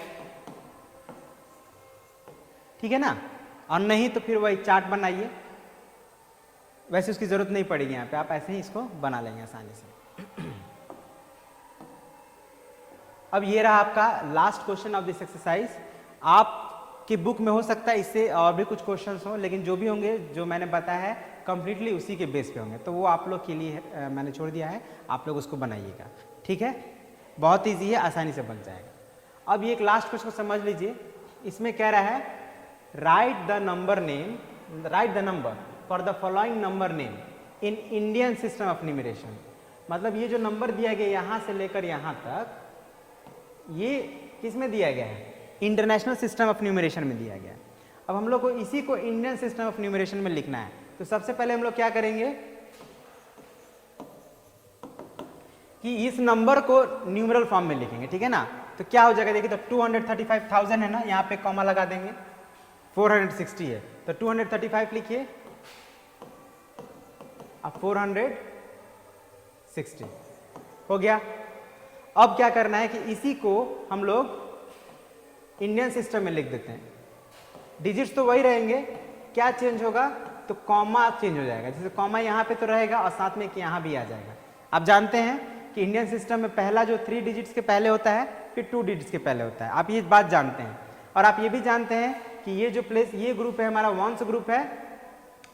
ठीक है ना। और नहीं तो फिर वही चार्ट बनाइए, वैसे उसकी जरूरत नहीं पड़ेगी यहाँ पे, आप ऐसे ही इसको बना लेंगे आसानी से। अब ये रहा आपका last question of this exercise. आपकी बुक में हो सकता है इससे और भी कुछ क्वेश्चंस हो, लेकिन जो भी होंगे जो मैंने बताया है कंप्लीटली उसी के बेस पे होंगे, तो वो आप लोग के लिए मैंने छोड़ दिया है, आप लोग उसको बनाइएगा, ठीक है। बहुत ईजी है, आसानी से बन जाएगा। अब ये एक लास्ट क्वेश्चन को समझ लीजिए, इसमें कह रहा है right the number for the following number name in Indian system of numeration. मतलब ये जो नंबर दिया गया यहाँ से लेकर यहाँ तक, ये किस में दिया गया है, इंटरनेशनल सिस्टम ऑफ न्यूमरेशन में दिया गया है। अब हम लोग को इसी को इंडियन सिस्टम ऑफ न्यूमरेशन में लिखना है। तो सबसे पहले हम लोग क्या करेंगे कि इस नंबर को न्यूमरल फॉर्म में लिखेंगे, ठीक है ना। तो क्या हो जाएगा देखिए, तो 235,000 है ना, यहाँ पे कॉमा लगा देंगे, 460 है तो 235 लिखिए, अब 460 हो गया। अब क्या करना है कि इसी को हम लोग इंडियन सिस्टम में लिख देते हैं। डिजिट्स तो वही रहेंगे, क्या चेंज होगा, तो कॉमा चेंज हो जाएगा। जैसे कॉमा यहाँ पे तो रहेगा और साथ में कि यहाँ भी आ जाएगा। आप जानते हैं कि इंडियन सिस्टम में पहला जो 3 डिजिट्स के पहले होता है, फिर 2 डिजिट्स के पहले होता है, आप ये बात जानते हैं। और आप ये भी जानते हैं कि ये जो प्लेस, ये ग्रुप है हमारा वंस ग्रुप है,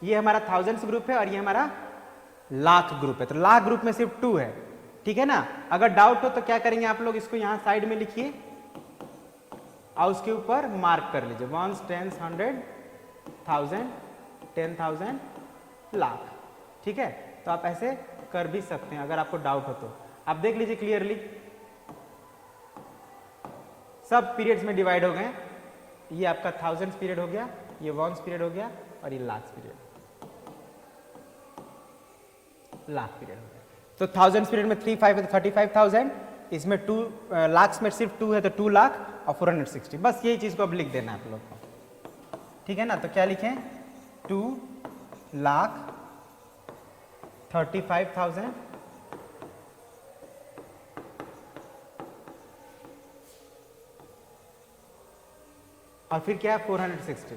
ये हमारा थाउजेंड्स ग्रुप है और ये हमारा लाख ग्रुप है। तो लाख ग्रुप में सिर्फ 2 है, ठीक है ना। अगर डाउट हो तो क्या करेंगे आप लोग, इसको यहाँ साइड में लिखिए और उसके ऊपर मार्क कर लीजिए 1, 10, 100, 1000, 10,000, लाख। ठीक है, तो आप ऐसे कर भी सकते हैं अगर आपको डाउट हो तो। आप देख लीजिए क्लियरली, सब पीरियड्स में डिवाइड हो गए। ये आपका थाउजेंड्स पीरियड हो गया, ये वंस पीरियड हो गया और ये लाख पीरियड, लाख पीरियड हो गया। तो थाउजेंड्स पीरियड में 3, 5 है तो 35,000, इसमें 2 लाख्स में सिर्फ 2 है तो 2 लाख और 460, बस यही चीज को अब लिख देना है आप लोग को। ठीक है ना, तो क्या लिखें 2,35,000 और फिर क्या है 460।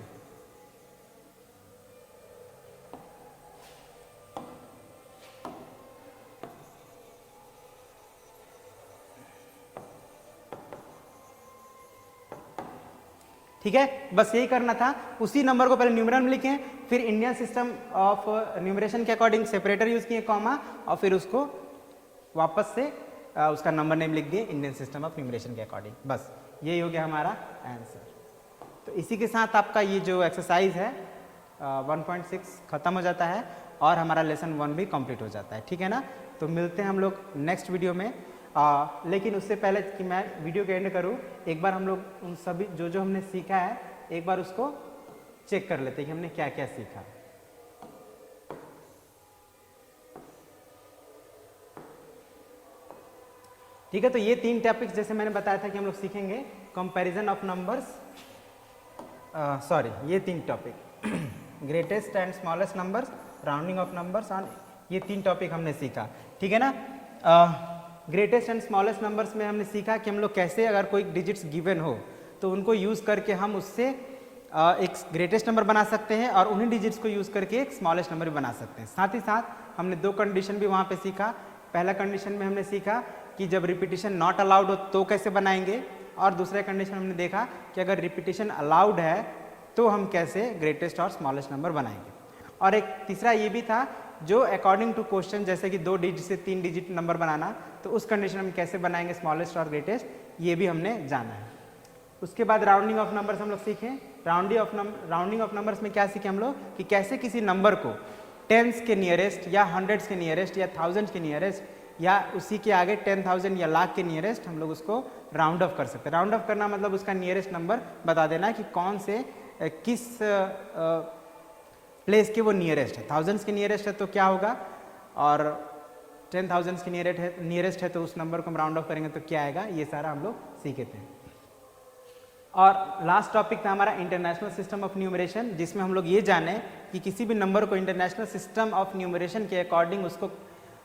ठीक है, बस यही करना था। उसी नंबर को पहले न्यूमरल में लिखें, फिर इंडियन सिस्टम ऑफ न्यूमरेशन के अकॉर्डिंग सेपरेटर यूज किए कॉमा, और फिर उसको वापस से उसका नंबर नेम लिख दिए इंडियन सिस्टम ऑफ न्यूमरेशन के अकॉर्डिंग। बस यही हो गया हमारा आंसर। तो इसी के साथ आपका ये जो एक्सरसाइज है 1.6 खत्म हो जाता है और हमारा लेसन 1 भी कंप्लीट हो जाता है। ठीक है ना, तो मिलते हैं हम लोग नेक्स्ट वीडियो में। लेकिन उससे पहले कि मैं वीडियो के एंड करूं, एक बार हम लोग उन सभी जो हमने सीखा है एक बार उसको चेक कर लेते हैं कि हमने क्या क्या सीखा। ठीक है, तो ये 3 टॉपिक्स जैसे मैंने बताया था कि हम लोग सीखेंगे, कंपैरिजन ऑफ नंबर्स, ये 3 topic greatest and smallest numbers, rounding off numbers, और ये 3 टॉपिक हमने सीखा। ठीक है ना, ग्रेटेस्ट एंड स्मॉलेस्ट नंबर्स में हमने सीखा कि हम लोग कैसे अगर कोई डिजिट्स गिवन हो तो उनको यूज़ करके हम उससे एक ग्रेटेस्ट नंबर बना सकते हैं और उन्हीं डिजिट्स को यूज़ करके एक स्मॉलेस्ट नंबर भी बना सकते हैं। साथ ही साथ हमने 2 कंडीशन भी वहाँ पे सीखा। पहला कंडीशन में हमने सीखा कि जब रिपीटिशन नॉट अलाउड हो तो कैसे बनाएंगे, और दूसरा कंडीशन हमने देखा कि अगर रिपीटिशन अलाउड है तो हम कैसे ग्रेटेस्ट और स्मॉलेस्ट नंबर बनाएंगे। और एक तीसरा ये भी था जो अकॉर्डिंग टू क्वेश्चन, जैसे कि 2 डिजिट से 3 डिजिट नंबर बनाना, तो उस कंडीशन में कैसे बनाएंगे स्मॉलेस्ट और ग्रेटेस्ट, ये भी हमने जाना है। उसके बाद राउंडिंग ऑफ नंबर्स हम लोग सीखें। राउंडिंग ऑफ नंबर्स में क्या सीखे हम लोग कि कैसे किसी नंबर को टेंस के नियरेस्ट या हंड्रेड्स के नियरेस्ट या थाउजेंड्स के नियरेस्ट या उसी के आगे 10,000 या लाख के नियरेस्ट हम लोग उसको राउंड ऑफ कर सकते हैं। राउंड ऑफ करना मतलब उसका नियरेस्ट नंबर बता देना कि कौन से किस प्लेस के वो नियरेस्ट है। थाउजेंड्स के नियरेस्ट है तो क्या होगा, और 10,000 के नियरेस्ट है तो उस नंबर को हम राउंड ऑफ करेंगे तो क्या आएगा, ये सारा हम लोग सीखे थे। और लास्ट टॉपिक था हमारा इंटरनेशनल सिस्टम ऑफ न्यूमरेशन, जिसमें हम लोग ये जाने कि किसी भी नंबर को इंटरनेशनल सिस्टम ऑफ न्यूमरेशन के अकॉर्डिंग उसको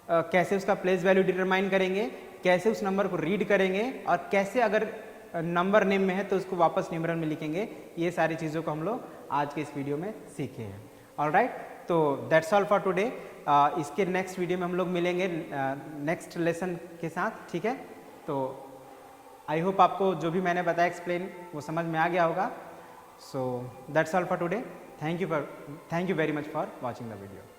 कैसे उसका प्लेस वैल्यू डिटरमाइन करेंगे, कैसे उस नंबर को रीड करेंगे, और कैसे अगर नंबर नेम में है तो उसको वापस न्यूमरल में लिखेंगे। ये सारी चीज़ों को हम लोग आज के इस वीडियो में सीखे हैं। ऑलराइट, तो दैट्स ऑल फॉर टुडे। इसके नेक्स्ट वीडियो में हम लोग मिलेंगे नेक्स्ट लेसन के साथ। ठीक है, तो आई होप आपको जो भी मैंने बताया एक्सप्लेन वो समझ में आ गया होगा। So that's all for today. Thank you very much for watching the video.